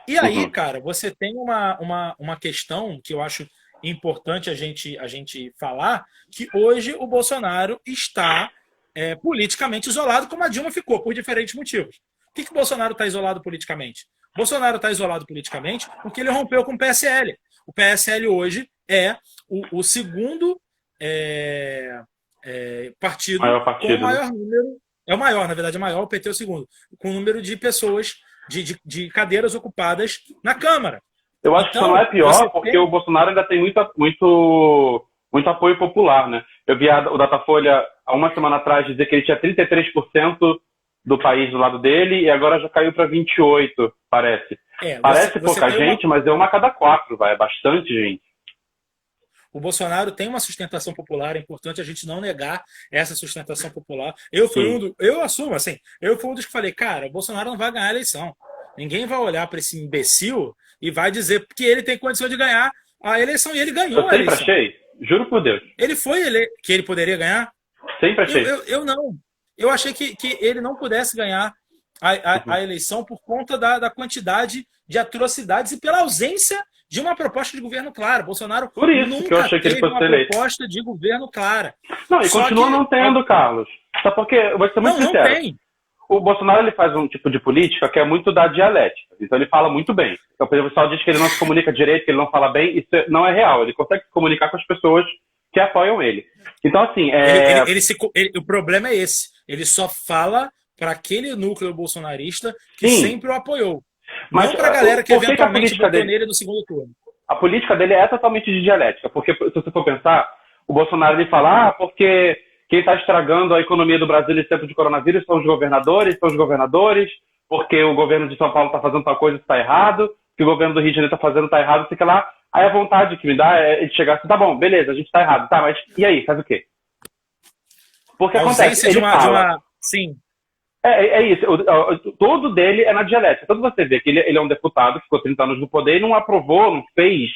E aí, cara, você tem uma questão que eu acho importante a gente falar, que hoje o Bolsonaro está politicamente isolado, como a Dilma ficou, por diferentes motivos. Por que o Bolsonaro está isolado politicamente? O Bolsonaro está isolado politicamente porque ele rompeu com o PSL. O PSL hoje é o segundo partido Maior partido, com o maior número. É o maior, na verdade, é maior, o PT é o segundo, com o número de pessoas, de cadeiras ocupadas na Câmara. Eu acho que só não é pior porque o Bolsonaro ainda tem muito apoio popular, né? Eu vi o Datafolha há uma semana atrás dizer que ele tinha 33% do país do lado dele e agora já caiu para 28%, parece. Parece pouca gente, mas é uma a cada 4, vai. É bastante gente. O Bolsonaro tem uma sustentação popular, é importante a gente não negar essa sustentação popular. Eu assumo, assim, eu fui um dos que falei, cara, o Bolsonaro não vai ganhar a eleição. Ninguém vai olhar para esse imbecil e vai dizer que ele tem condição de ganhar a eleição, e ele ganhou a eleição. Eu sempre achei, juro por Deus. Ele foi que ele poderia ganhar? Sempre achei. Eu não. Eu achei que ele não pudesse ganhar a eleição por conta da quantidade de atrocidades e pela ausência de uma proposta de governo clara. Bolsonaro por isso nunca que eu achei que ele teve fosse uma eleito. proposta de governo clara. Não, e continua não tendo, Carlos. Só porque, eu vou ser muito sincero. Não tem. O Bolsonaro ele faz um tipo de política que é muito da dialética. Então ele fala muito bem. Então, por exemplo, o pessoal diz que ele não se comunica direito, que ele não fala bem. Isso não é real. Ele consegue se comunicar com as pessoas que apoiam ele. Então, assim... O problema é esse. Ele só fala para aquele núcleo bolsonarista que Sim, sempre o apoiou. mas não para a galera que eventualmente votou dele... nele no segundo turno. A política dele é totalmente de dialética. Porque, se você for pensar, o Bolsonaro ele fala, porque quem está estragando a economia do Brasil nesse tempo de coronavírus são os governadores, porque o governo de São Paulo está fazendo tal coisa que está errado, que o governo do Rio de Janeiro está fazendo está errado, fica lá. Aí a vontade que me dá é de chegar assim, tá bom, beleza, a gente está errado, tá, mas e aí, faz o quê? Porque acontece, ele fala... Sim. É isso, todo dele é na dialética. Todo você vê que ele é um deputado que ficou 30 anos no poder e não aprovou, não fez,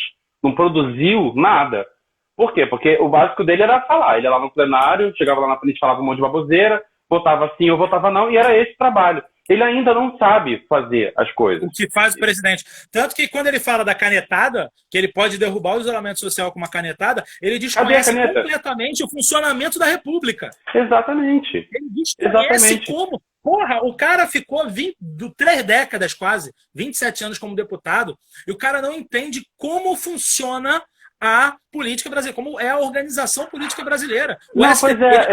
não produziu nada. Por quê? Porque o básico dele era falar. Ele ia lá no plenário, chegava lá na frente, falava um monte de baboseira, votava sim ou votava não, e era esse o trabalho. Ele ainda não sabe fazer as coisas. O que faz o presidente. Tanto que quando ele fala da canetada, que ele pode derrubar o isolamento social com uma canetada, ele desconhece completamente o funcionamento da República. Exatamente. Ele desconhece como. Porra, o cara ficou 3 décadas quase, 27 anos como deputado, e o cara não entende como funciona a política brasileira, como é a organização política brasileira. A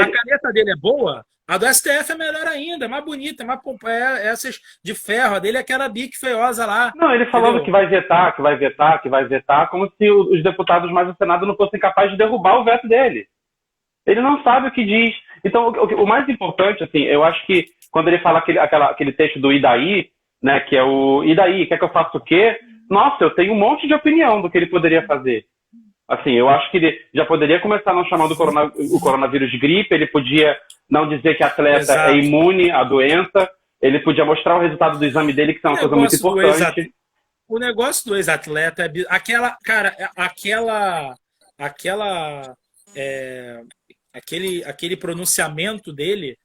caneta dele é boa, a do STF é melhor ainda, é mais bonita, essas de ferro, a dele é aquela bique feiosa lá. Não, ele falando que vai vetar, como se os deputados mais do Senado não fossem capazes de derrubar o veto dele. Ele não sabe o que diz. Então, o mais importante, assim, eu acho que quando ele fala aquele texto do "e daí", né, que é o "e daí, quer que eu faça o quê?", nossa, eu tenho um monte de opinião do que ele poderia fazer. Assim, eu acho que ele já poderia começar não chamando o coronavírus de gripe, ele podia não dizer que atleta é imune à doença, ele podia mostrar o resultado do exame dele, que é uma coisa muito importante. O negócio do ex-atleta é aquele pronunciamento dele,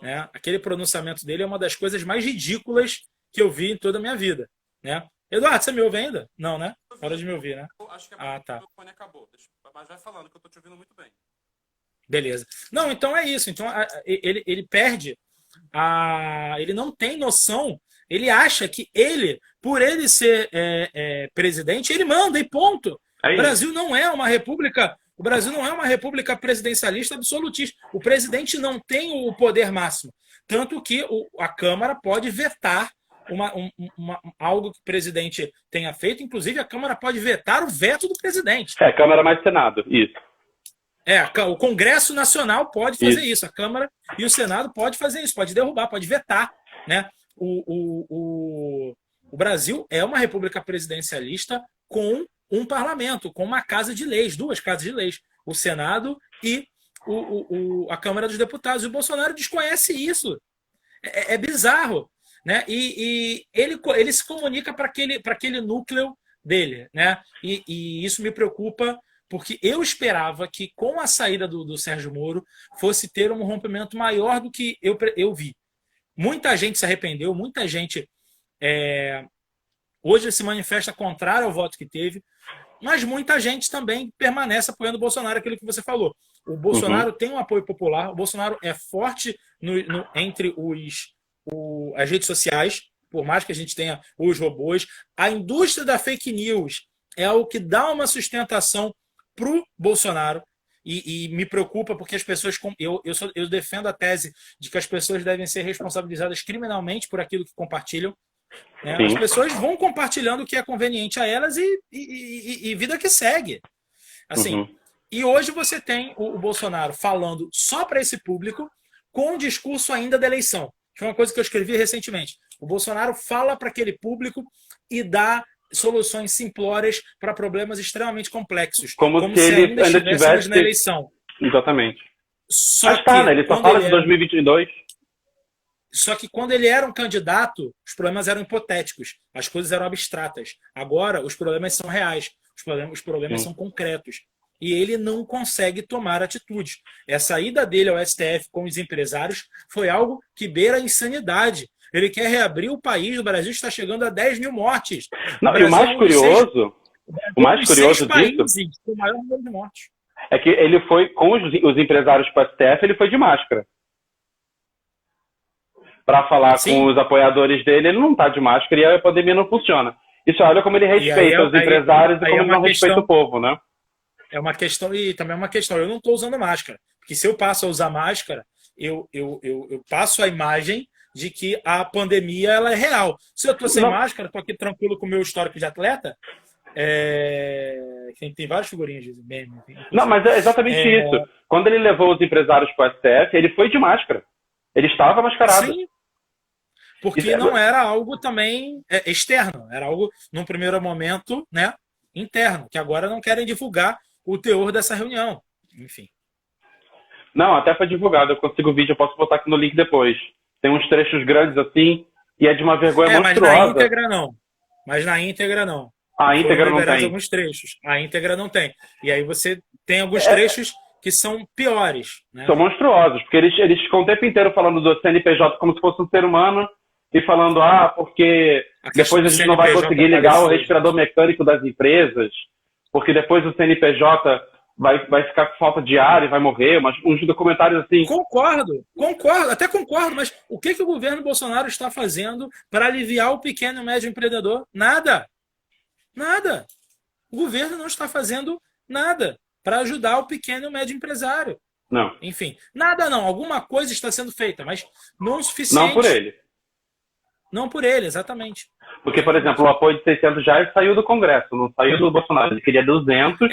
né? Aquele pronunciamento dele é uma das coisas mais ridículas que eu vi em toda a minha vida, né? Eduardo, você me ouve ainda? Não, né? Hora de me ouvir, né? Acho que tá. O fone acabou. Mas vai falando que eu tô te ouvindo muito bem. Beleza. Não, então é isso. Então ele perde ele não tem noção, ele acha que ele, por ele ser presidente, ele manda e ponto. É O isso. Brasil não é uma república, o Brasil não é uma república presidencialista absolutista. O presidente não tem o poder máximo. Tanto que a Câmara pode vetar algo que o presidente tenha feito, inclusive a Câmara pode vetar o veto do presidente. Câmara mais Senado, isso. O Congresso Nacional pode fazer isso, a Câmara e o Senado pode fazer isso, pode derrubar, pode vetar, né? O Brasil é uma república presidencialista com um parlamento, com uma casa de leis, duas casas de leis, o Senado e a Câmara dos Deputados. E o Bolsonaro desconhece isso. É bizarro, né? E ele se comunica para aquele núcleo dele, né? E isso me preocupa, porque eu esperava que com a saída do Sérgio Moro fosse ter um rompimento maior do que eu vi. Muita gente se arrependeu, muita gente hoje se manifesta contrário ao voto que teve, mas muita gente também permanece apoiando o Bolsonaro, aquilo que você falou. O Bolsonaro tem um apoio popular, o Bolsonaro é forte entre as redes sociais, por mais que a gente tenha os robôs. A indústria da fake news é o que dá uma sustentação para o Bolsonaro. E me preocupa porque as pessoas. Eu defendo a tese de que as pessoas devem ser responsabilizadas criminalmente por aquilo que compartilham. Né? As pessoas vão compartilhando o que é conveniente a elas e vida que segue. Assim, E hoje você tem o Bolsonaro falando só para esse público, com um discurso ainda da eleição. Que é uma coisa que eu escrevi recentemente. O Bolsonaro fala para aquele público e dá soluções simplórias para problemas extremamente complexos. Como se ele ainda tivesse na eleição. Exatamente. Mas tá, né? Ele só fala de 2022. Só que quando ele era um candidato, os problemas eram hipotéticos, as coisas eram abstratas. Agora, os problemas são reais, os problemas são concretos. E ele não consegue tomar atitude. Essa ida dele ao STF com os empresários foi algo que beira a insanidade. Ele quer reabrir o país, o Brasil está chegando a 10 mil mortes. Não, e o mais curioso, disso o maior número de mortes. É que ele foi, com os empresários para o STF, ele foi de máscara. Para falar com os apoiadores dele, ele não está de máscara e a pandemia não funciona. Isso olha como ele respeita os empresários e como ele não respeita o povo, né? É uma questão, e também é uma questão, eu não estou usando máscara, porque se eu passo a usar máscara, eu passo a imagem de que a pandemia ela é real. Se eu estou sem máscara, estou aqui tranquilo com o meu histórico de atleta, tem várias figurinhas de meme. Não, mas é exatamente isso. Quando ele levou os empresários para o STF, ele foi de máscara. Ele estava mascarado. Sim, porque não era algo também externo, era algo, num primeiro momento, né, interno, que agora não querem divulgar o teor dessa reunião. Enfim. Não, até foi divulgado. Eu consigo o vídeo, eu posso botar aqui no link depois. Tem uns trechos grandes assim, e é de uma vergonha monstruosa. Mas na íntegra não. A íntegra não tem. Alguns trechos. A íntegra não tem. E aí você tem alguns trechos que são piores. Né? São monstruosos, porque eles ficam o tempo inteiro falando do CNPJ como se fosse um ser humano, e falando, porque depois a gente não vai conseguir ligar o respirador mecânico das empresas, porque depois o CNPJ vai ficar com falta de ar e vai morrer, mas uns documentários assim... Concordo, até concordo, mas o que o governo Bolsonaro está fazendo para aliviar o pequeno e médio empreendedor? Nada. O governo não está fazendo nada para ajudar o pequeno e o médio empresário. Não. Enfim, nada não. Alguma coisa está sendo feita, mas não o suficiente. Não por ele. Não por ele, exatamente. Porque, por exemplo, o apoio de 600 reais saiu do Congresso, não saiu do Bolsonaro. Ele queria 200.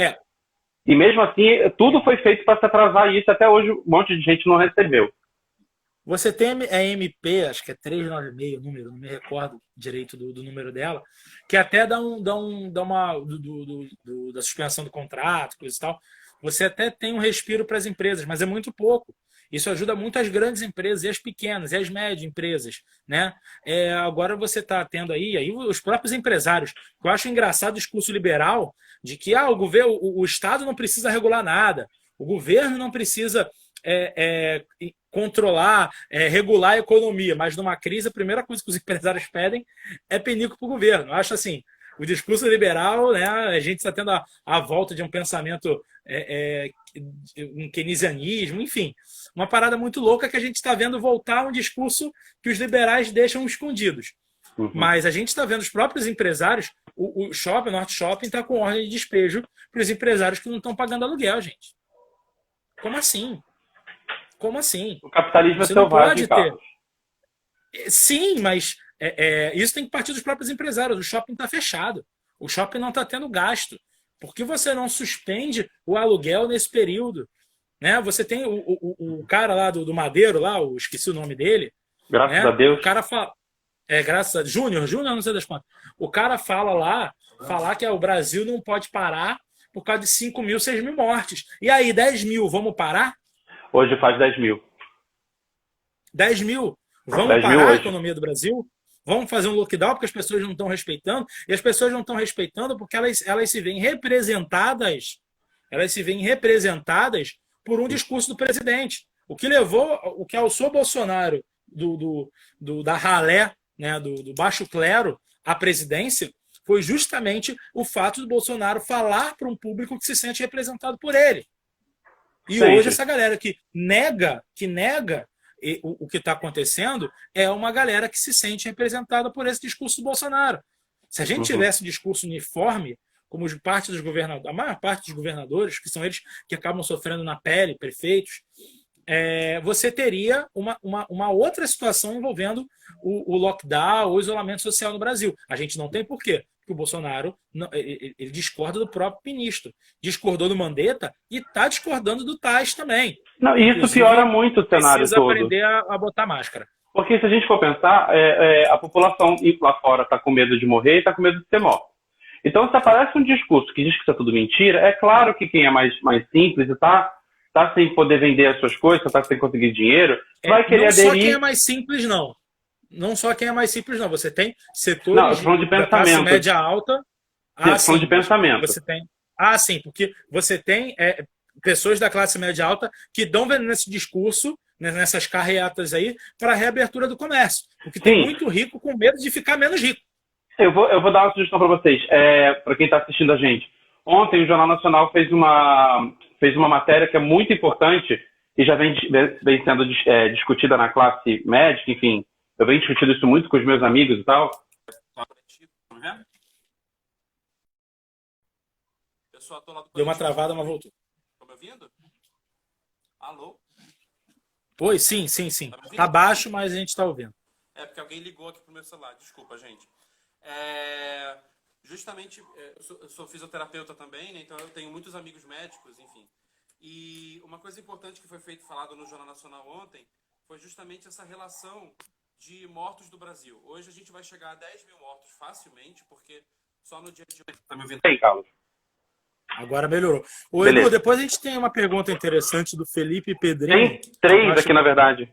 E mesmo assim, tudo foi feito para se atrasar isso. Até hoje, um monte de gente não recebeu. Você tem a MP, acho que é 396 o número, não me recordo direito do número dela, que até dá uma da suspensão do contrato, coisa e tal. Você até tem um respiro para as empresas, mas é muito pouco. Isso ajuda muito as grandes empresas e as pequenas e as médias empresas, né? Agora você está tendo aí os próprios empresários. Eu acho engraçado o discurso liberal de que o Estado não precisa regular nada, o governo não precisa controlar, regular a economia, mas numa crise a primeira coisa que os empresários pedem é penico para o governo. Eu acho assim, O discurso liberal, né, a gente está tendo a volta de um pensamento, um keynesianismo, enfim, uma parada muito louca que a gente está vendo voltar a um discurso que os liberais deixam escondidos. Mas a gente está vendo os próprios empresários, o shopping, o Norte Shopping, está com ordem de despejo para os empresários que não estão pagando aluguel, gente. Como assim? Como assim? O capitalismo Você é não selvagem, pode ter. Carlos. Sim, mas isso tem que partir dos próprios empresários. O shopping está fechado. O shopping não está tendo gasto. Por que você não suspende o aluguel nesse período? Né? Você tem o cara lá do Madeiro, lá, esqueci o nome dele. Graças né? a Deus. O cara fala. Graças a Júnior, não sei das quantas. O cara fala lá, falar que o Brasil não pode parar por causa de 5 mil, 6 mil mortes. E aí, 10 mil, vamos parar? Hoje faz 10 mil. 10 mil? Vamos 10 mil parar a hoje. economia do Brasil? Vamos fazer um lockdown porque as pessoas não estão respeitando? E as pessoas não estão respeitando porque elas se veem representadas. Elas se veem representadas por um discurso do presidente. O que alçou Bolsonaro da ralé, né, do baixo clero à presidência, foi justamente o fato do Bolsonaro falar para um público que se sente representado por ele. E hoje essa galera que nega o que está acontecendo é uma galera que se sente representada por esse discurso do Bolsonaro. Se a gente tivesse um discurso uniforme, como parte dos governadores, a maior parte dos governadores, que são eles que acabam sofrendo na pele, prefeitos, você teria uma outra situação envolvendo o lockdown, o isolamento social no Brasil. A gente não tem por quê? Porque o Bolsonaro ele discorda do próprio ministro, discordou do Mandetta e está discordando do Tais também. Não, e isso piora muito o cenário precisa todo. Precisa aprender a botar máscara. Porque se a gente for pensar, a população lá fora está com medo de morrer e está com medo de ser morta. Então, se aparece um discurso que diz que isso é tudo mentira, é claro que quem é mais simples e está sem poder vender as suas coisas, está sem conseguir dinheiro, vai querer aderir... Não só quem é mais simples, não. Não só quem é mais simples, não. Você tem setores da classe média alta... de pensamento. Você tem... sim, porque você tem pessoas da classe média alta que dão nesse discurso, nessas carreatas aí, para a reabertura do comércio. Porque tem muito rico com medo de ficar menos rico. Eu vou dar uma sugestão para vocês, para quem está assistindo a gente. Ontem o Jornal Nacional fez uma matéria que é muito importante e já vem sendo discutida na classe médica, enfim. Eu venho discutindo isso muito com os meus amigos e tal. Deu uma travada, mas voltou. Estão me ouvindo? Alô? Oi, sim. Tá baixo, mas a gente está ouvindo. Porque alguém ligou aqui pro meu celular. Desculpa, gente. Justamente, eu sou fisioterapeuta também, né? Então eu tenho muitos amigos médicos, enfim. E uma coisa importante que foi falado no Jornal Nacional ontem foi justamente essa relação de mortos do Brasil. Hoje a gente vai chegar a 10 mil mortos facilmente, porque só no dia de hoje... Tá me ouvindo? Tem, Carlos. Agora melhorou. Edu, depois a gente tem uma pergunta interessante do Felipe Pedrinho. Tem 3 aqui, na verdade.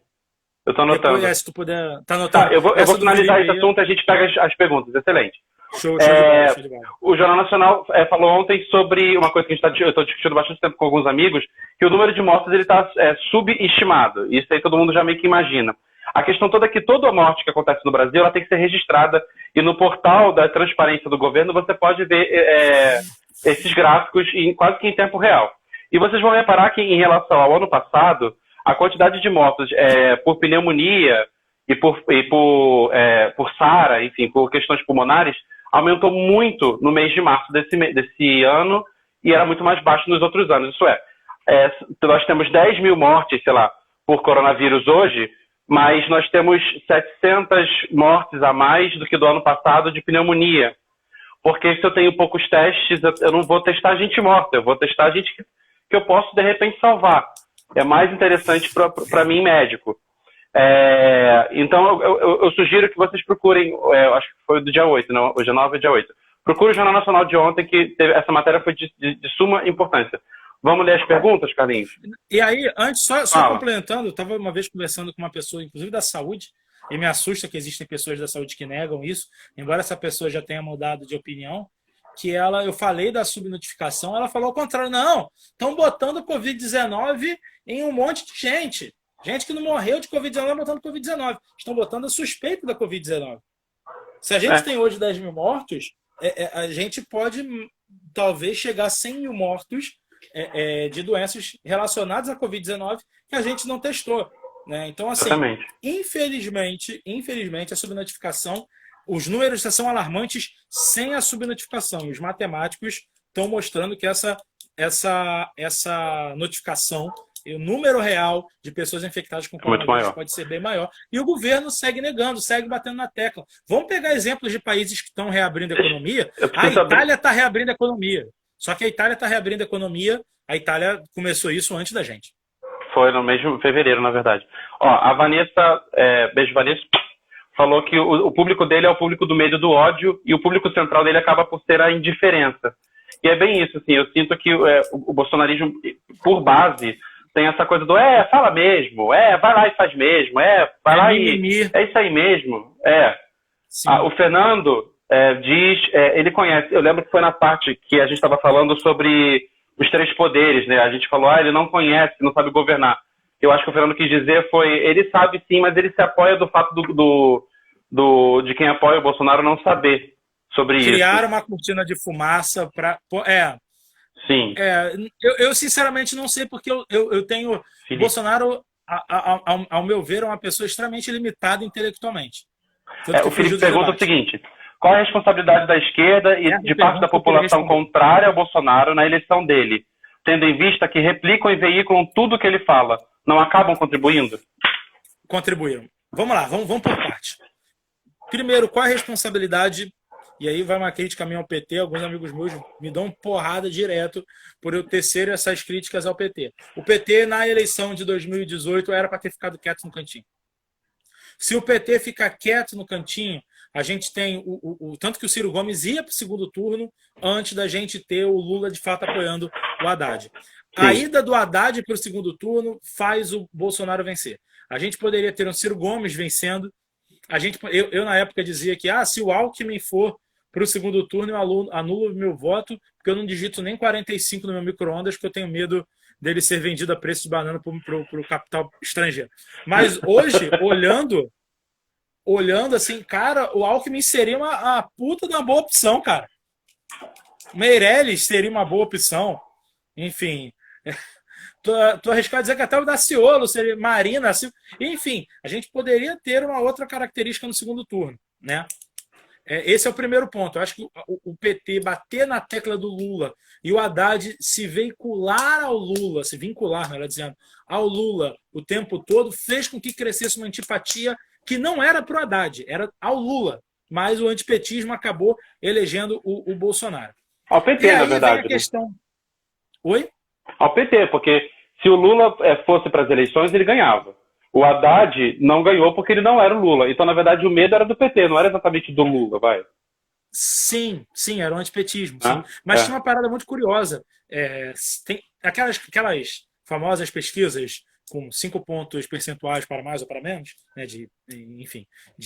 Eu tô anotando. Depois, se tu puder... Tá anotando? Tá, eu vou finalizar esse assunto e a gente pega as perguntas. Excelente. Show de bola. O Jornal Nacional falou ontem sobre uma coisa que eu estou discutindo bastante tempo com alguns amigos, que o número de mortes está subestimado. Isso aí todo mundo já meio que imagina. A questão toda é que toda morte que acontece no Brasil ela tem que ser registrada e no portal da transparência do governo você pode ver esses gráficos quase que em tempo real. E vocês vão reparar que em relação ao ano passado, a quantidade de mortos por pneumonia e por SARA, enfim, por questões pulmonares, aumentou muito no mês de março desse ano e era muito mais baixo nos outros anos. Isso nós temos 10 mil mortes, sei lá, por coronavírus hoje, mas nós temos 700 mortes a mais do que do ano passado de pneumonia. Porque se eu tenho poucos testes, eu não vou testar gente morta, eu vou testar gente que eu posso, de repente, salvar. É mais interessante para mim, médico. Então, eu sugiro que vocês procurem, acho que foi do dia 8, não, hoje é 9, é dia 8. Procure o Jornal Nacional de ontem, que essa matéria foi de suma importância. Vamos ler as perguntas, Carlinhos? E aí, antes, só complementando, eu estava uma vez conversando com uma pessoa, inclusive da saúde, e me assusta que existem pessoas da saúde que negam isso, embora essa pessoa já tenha mudado de opinião, que eu falei da subnotificação, ela falou ao contrário, não, estão botando Covid-19 em um monte de gente. Gente que não morreu de Covid-19 botando Covid-19. Estão botando a suspeita da Covid-19. Se a gente tem hoje 10 mil mortos, a gente pode talvez chegar a 100 mil mortos de doenças relacionadas à Covid-19 que a gente não testou. Né? Então, assim, Exatamente. infelizmente, a subnotificação, os números são alarmantes sem a subnotificação. E os matemáticos estão mostrando que essa notificação, o número real de pessoas infectadas com coronavírus pode ser bem maior. E o governo segue negando, segue batendo na tecla. Vamos pegar exemplos de países que estão reabrindo a economia. A Itália está reabrindo a economia. Só que a Itália está reabrindo a economia. A Itália começou isso antes da gente. Foi no mês de fevereiro, na verdade. Ó, a Vanessa, beijo Vanessa, falou que o público dele é o público do medo do ódio e o público central dele acaba por ser a indiferença. E é bem isso, assim, eu sinto que o bolsonarismo, por base, tem essa coisa do fala mesmo, vai lá e faz mesmo, vai lá e é isso aí mesmo. O Fernando diz, ele conhece, eu lembro que foi na parte que a gente estava falando sobre os três poderes, né? A gente falou, ele não conhece, não sabe governar. Eu acho que o Fernando quis dizer ele sabe sim, mas ele se apoia do fato de quem apoia o Bolsonaro não saber sobre isso. Criar uma cortina de fumaça para... Sim. Eu sinceramente não sei, porque eu tenho... O Bolsonaro, ao meu ver, é uma pessoa extremamente limitada intelectualmente. O Felipe pergunta o seguinte: qual é a responsabilidade da esquerda e de parte da população contrária ao Bolsonaro na eleição dele, tendo em vista que replicam e veiculam tudo que ele fala? Não acabam contribuindo? Contribuíram. Vamos lá, vamos por parte. Primeiro, qual é a responsabilidade? E aí vai uma crítica minha ao PT. Alguns amigos meus me dão porrada direto por eu tecer essas críticas ao PT. O PT, na eleição de 2018, era para ter ficado quieto no cantinho. Se o PT ficar quieto no cantinho, a gente tem tanto que o Ciro Gomes ia para o segundo turno antes da gente ter o Lula de fato apoiando o Haddad. A ida do Haddad para o segundo turno faz o Bolsonaro vencer. A gente poderia ter um Ciro Gomes vencendo. Eu na época dizia que se o Alckmin for para o segundo turno, eu anulo meu voto, porque eu não digito nem 45 no meu micro-ondas, porque eu tenho medo dele ser vendido a preço de banana para o capital estrangeiro. Mas hoje, olhando assim, cara, o Alckmin seria uma puta de uma boa opção, cara. Meirelles seria uma boa opção. Enfim, tô arriscado a dizer que até o Daciolo seria Marina. Enfim, a gente poderia ter uma outra característica no segundo turno, né? Esse é o primeiro ponto. Eu acho que o PT bater na tecla do Lula e o Haddad se vincular, melhor dizendo, ao Lula o tempo todo, fez com que crescesse uma antipatia que não era para o Haddad, era ao Lula. Mas o antipetismo acabou elegendo o Bolsonaro. Ao PT, na verdade. Vem a questão... Oi? Ao PT, porque se o Lula fosse para as eleições, ele ganhava. O Haddad não ganhou porque ele não era o Lula. Então, na verdade, o medo era do PT, não era exatamente do Lula, vai. Sim, era um antipetismo. Sim. Mas tinha uma parada muito curiosa. Tem aquelas famosas pesquisas com 5 pontos percentuais para mais ou para menos, né, de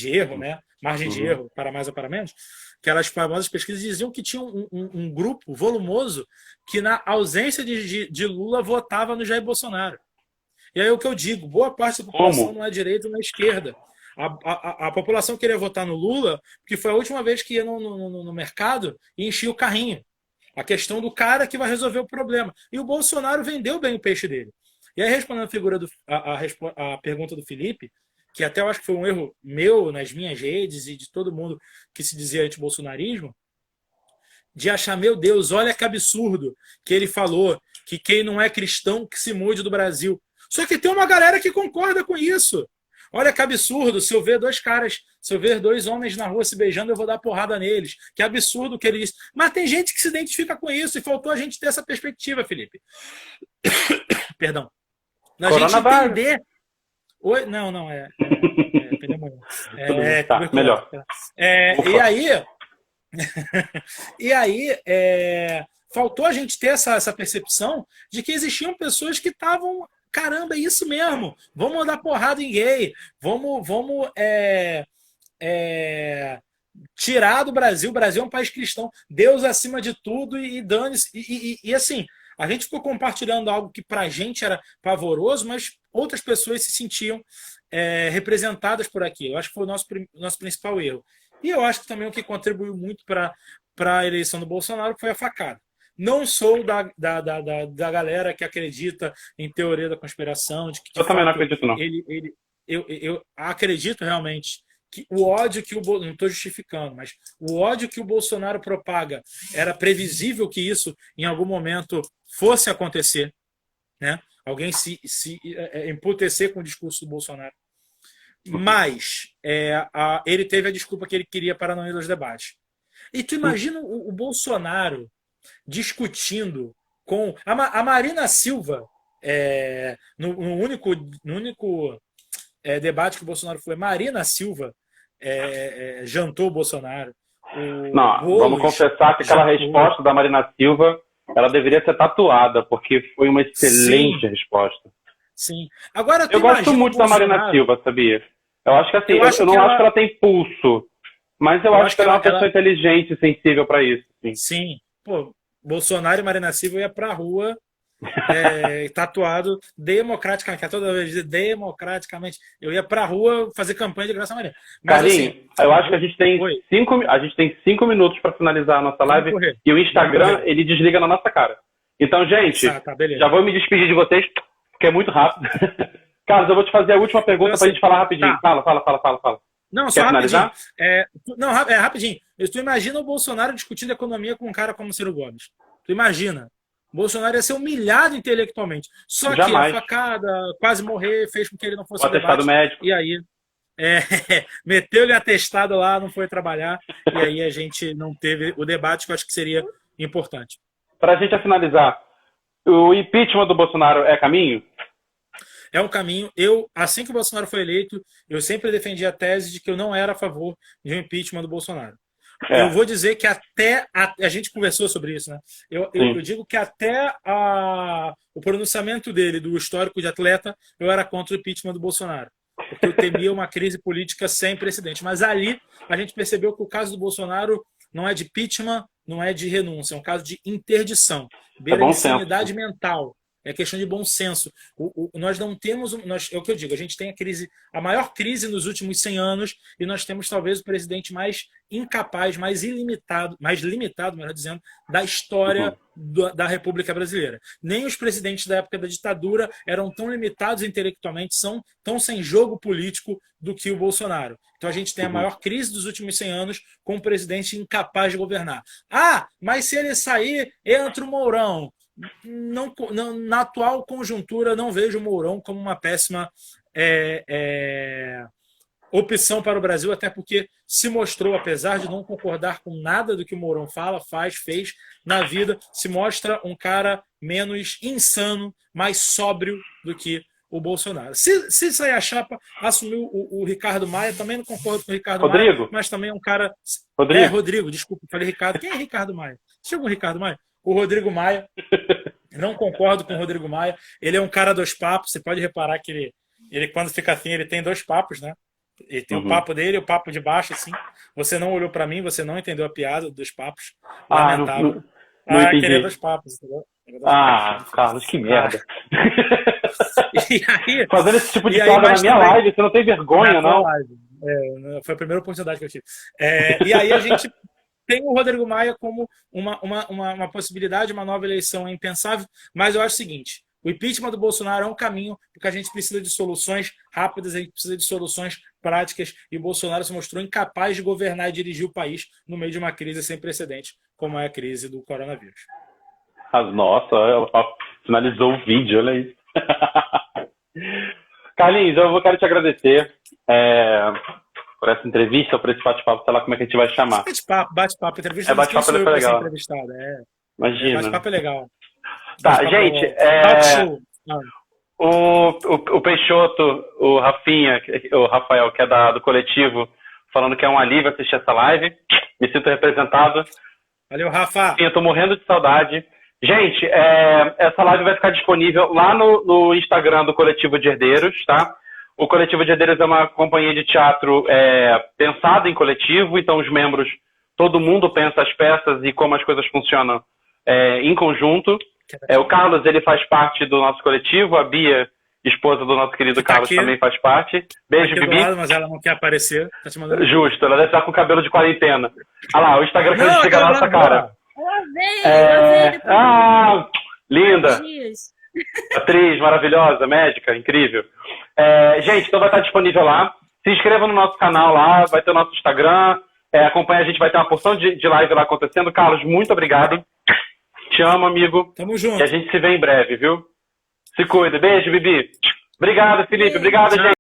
erro, né, margem de erro para mais ou para menos. Aquelas famosas pesquisas diziam que tinha um grupo volumoso que, na ausência de Lula, votava no Jair Bolsonaro. E aí o que eu digo, boa parte da população não é direita ou não é esquerda. A população queria votar no Lula porque foi a última vez que ia no mercado e enchia o carrinho. A questão do cara que vai resolver o problema. E o Bolsonaro vendeu bem o peixe dele. E aí, respondendo a pergunta do Felipe, que até eu acho que foi um erro meu nas minhas redes e de todo mundo que se dizia anti-bolsonarismo, de achar, meu Deus, olha que absurdo que ele falou que quem não é cristão que se mude do Brasil. Só que tem uma galera que concorda com isso. Olha que absurdo, se eu ver dois homens na rua se beijando, eu vou dar porrada neles. Que absurdo que ele disse. Mas tem gente que se identifica com isso e faltou a gente ter essa perspectiva, Felipe. Perdão. A gente entender... Oi? Não, melhor. E aí, faltou a gente ter essa percepção de que existiam pessoas que estavam... Caramba, é isso mesmo. Vamos dar porrada em gay. Vamos tirar do Brasil. O Brasil é um país cristão. Deus acima de tudo e dane-se. E assim, a gente ficou compartilhando algo que pra gente era pavoroso, mas outras pessoas se sentiam representadas por aquilo. Eu acho que foi o nosso principal erro. E eu acho que também o que contribuiu muito para a eleição do Bolsonaro foi a facada. Não sou da galera que acredita em teoria da conspiração, de que Eu também não acredito, não. eu acredito realmente que o ódio que não estou justificando, mas o ódio que o Bolsonaro propaga era previsível que isso em algum momento fosse acontecer, né? Alguém se emputecer com o discurso do Bolsonaro. Mas ele teve a desculpa que ele queria para não ir aos debates. E tu imagina o Bolsonaro discutindo com a Marina Silva no único debate que o Bolsonaro foi. Marina Silva jantou o Bolsonaro. Não, vamos confessar que aquela resposta da Marina Silva ela deveria ser tatuada, porque foi uma excelente resposta. Sim. Agora, eu gosto muito da Marina Silva, sabia? Eu acho que assim, eu não acho que ela tem pulso, mas eu acho que ela é uma pessoa inteligente e sensível para isso. Sim. Pô, Bolsonaro e Marina Silva ia pra rua tatuado democraticamente, toda vez dizer democraticamente. Eu ia pra rua fazer campanha de graça a Marina. Carlinhos, assim, eu acho que a gente tem 5 minutos para finalizar a nossa live e o Instagram ele desliga na nossa cara. Então, gente, já vou me despedir de vocês, porque é muito rápido. Carlos, eu vou te fazer a última pergunta pra gente falar rapidinho. Tá. Fala. Não, quer só finalizar? Rapidinho. Rapidinho. Tu imagina o Bolsonaro discutindo economia com um cara como Ciro Gomes. Tu imagina. O Bolsonaro ia ser humilhado intelectualmente. Só Jamais. Que a facada, quase morrer, fez com que ele não fosse o atestado médico. E aí, meteu-lhe atestado lá, não foi trabalhar. E aí a gente não teve o debate que eu acho que seria importante. Pra gente finalizar, o impeachment do Bolsonaro é caminho? É um caminho. Assim que o Bolsonaro foi eleito, eu sempre defendi a tese de que eu não era a favor de um impeachment do Bolsonaro. Eu vou dizer que até a gente conversou sobre isso, né? Eu digo que até o pronunciamento dele do histórico de atleta, eu era contra o impeachment do Bolsonaro, porque eu temia uma crise política sem precedente. Mas ali a gente percebeu que o caso do Bolsonaro não é de impeachment, não é de renúncia, é um caso de interdição, beira insanidade mental. É questão de bom senso. Nós não temos... é o que eu digo, a gente tem a maior crise nos últimos 100 anos e nós temos talvez o presidente mais incapaz, mais limitado, melhor dizendo, da história da República Brasileira. Nem os presidentes da época da ditadura eram tão limitados intelectualmente, são tão sem jogo político do que o Bolsonaro. Então a gente tem a maior crise dos últimos 100 anos com um presidente incapaz de governar. Mas se ele sair, entra o Mourão. Na atual conjuntura, não vejo o Mourão como uma péssima opção para o Brasil, até porque se mostrou, apesar de não concordar com nada do que o Mourão fala, fez na vida, se mostra um cara menos insano, mais sóbrio do que o Bolsonaro. Se sair a chapa, assumiu o Ricardo Maia, também não concordo com o Ricardo Maia, mas também é um cara... Rodrigo, desculpa, falei Ricardo. Quem é Ricardo Maia? Chegou o Ricardo Maia? O Rodrigo Maia, não concordo com o Rodrigo Maia. Ele é um cara dos papos. Você pode reparar que ele quando fica assim, ele tem 2 papos, né? Ele tem o papo dele e o papo de baixo, assim. Você não olhou para mim, você não entendeu a piada dos papos. Lamentável. Não entendi. Queria 2 papos, entendeu? Carlos, que merda. E aí, fazendo esse tipo de piada na minha live, você não tem vergonha, não? Foi a primeira oportunidade que eu tive. E aí a gente tem o Rodrigo Maia como uma possibilidade, uma nova eleição é impensável, mas eu acho o seguinte, o impeachment do Bolsonaro é um caminho, porque a gente precisa de soluções rápidas, a gente precisa de soluções práticas, e o Bolsonaro se mostrou incapaz de governar e dirigir o país no meio de uma crise sem precedente, como é a crise do coronavírus. Nossa, finalizou o vídeo, olha isso. Carlinhos, eu quero te agradecer por essa entrevista, por esse bate-papo, sei lá como é que a gente vai chamar. Bate-papo, entrevista. Bate-papo foi legal. Imagina. Bate-papo é legal. Tá, gente, o Peixoto, o Rafinha, o Rafael, que é do coletivo, falando que é um alívio assistir essa live. Me sinto representado. Valeu, Rafa. Sim, eu tô morrendo de saudade. Gente, essa live vai ficar disponível lá no Instagram do Coletivo de Herdeiros, tá? O Coletivo de Herdeiros é uma companhia de teatro pensada em coletivo, então os membros, todo mundo pensa as peças e como as coisas funcionam em conjunto. O Carlos, ele faz parte do nosso coletivo, a Bia esposa do nosso querido Que tá Carlos, aqui. também faz parte. Beijo, Aqui do Bibi. lado, mas ela não quer aparecer. Tá te mandando. Justo, ela deve estar com cabelo de quarentena. Olha lá, o Instagram que a gente Não, chega na tá nossa na cara. boa. Eu amei depois Ah, de linda. dias. Atriz maravilhosa, médica, incrível. Gente, então vai estar disponível lá. Se inscreva no nosso canal lá, vai ter o nosso Instagram. Acompanha a gente, vai ter uma porção de live lá acontecendo. Carlos, muito obrigado. Te amo, amigo. Tamo E junto. a gente se vê em breve, viu? Se cuida. Beijo, Bibi. Obrigado, Felipe. Obrigado, gente.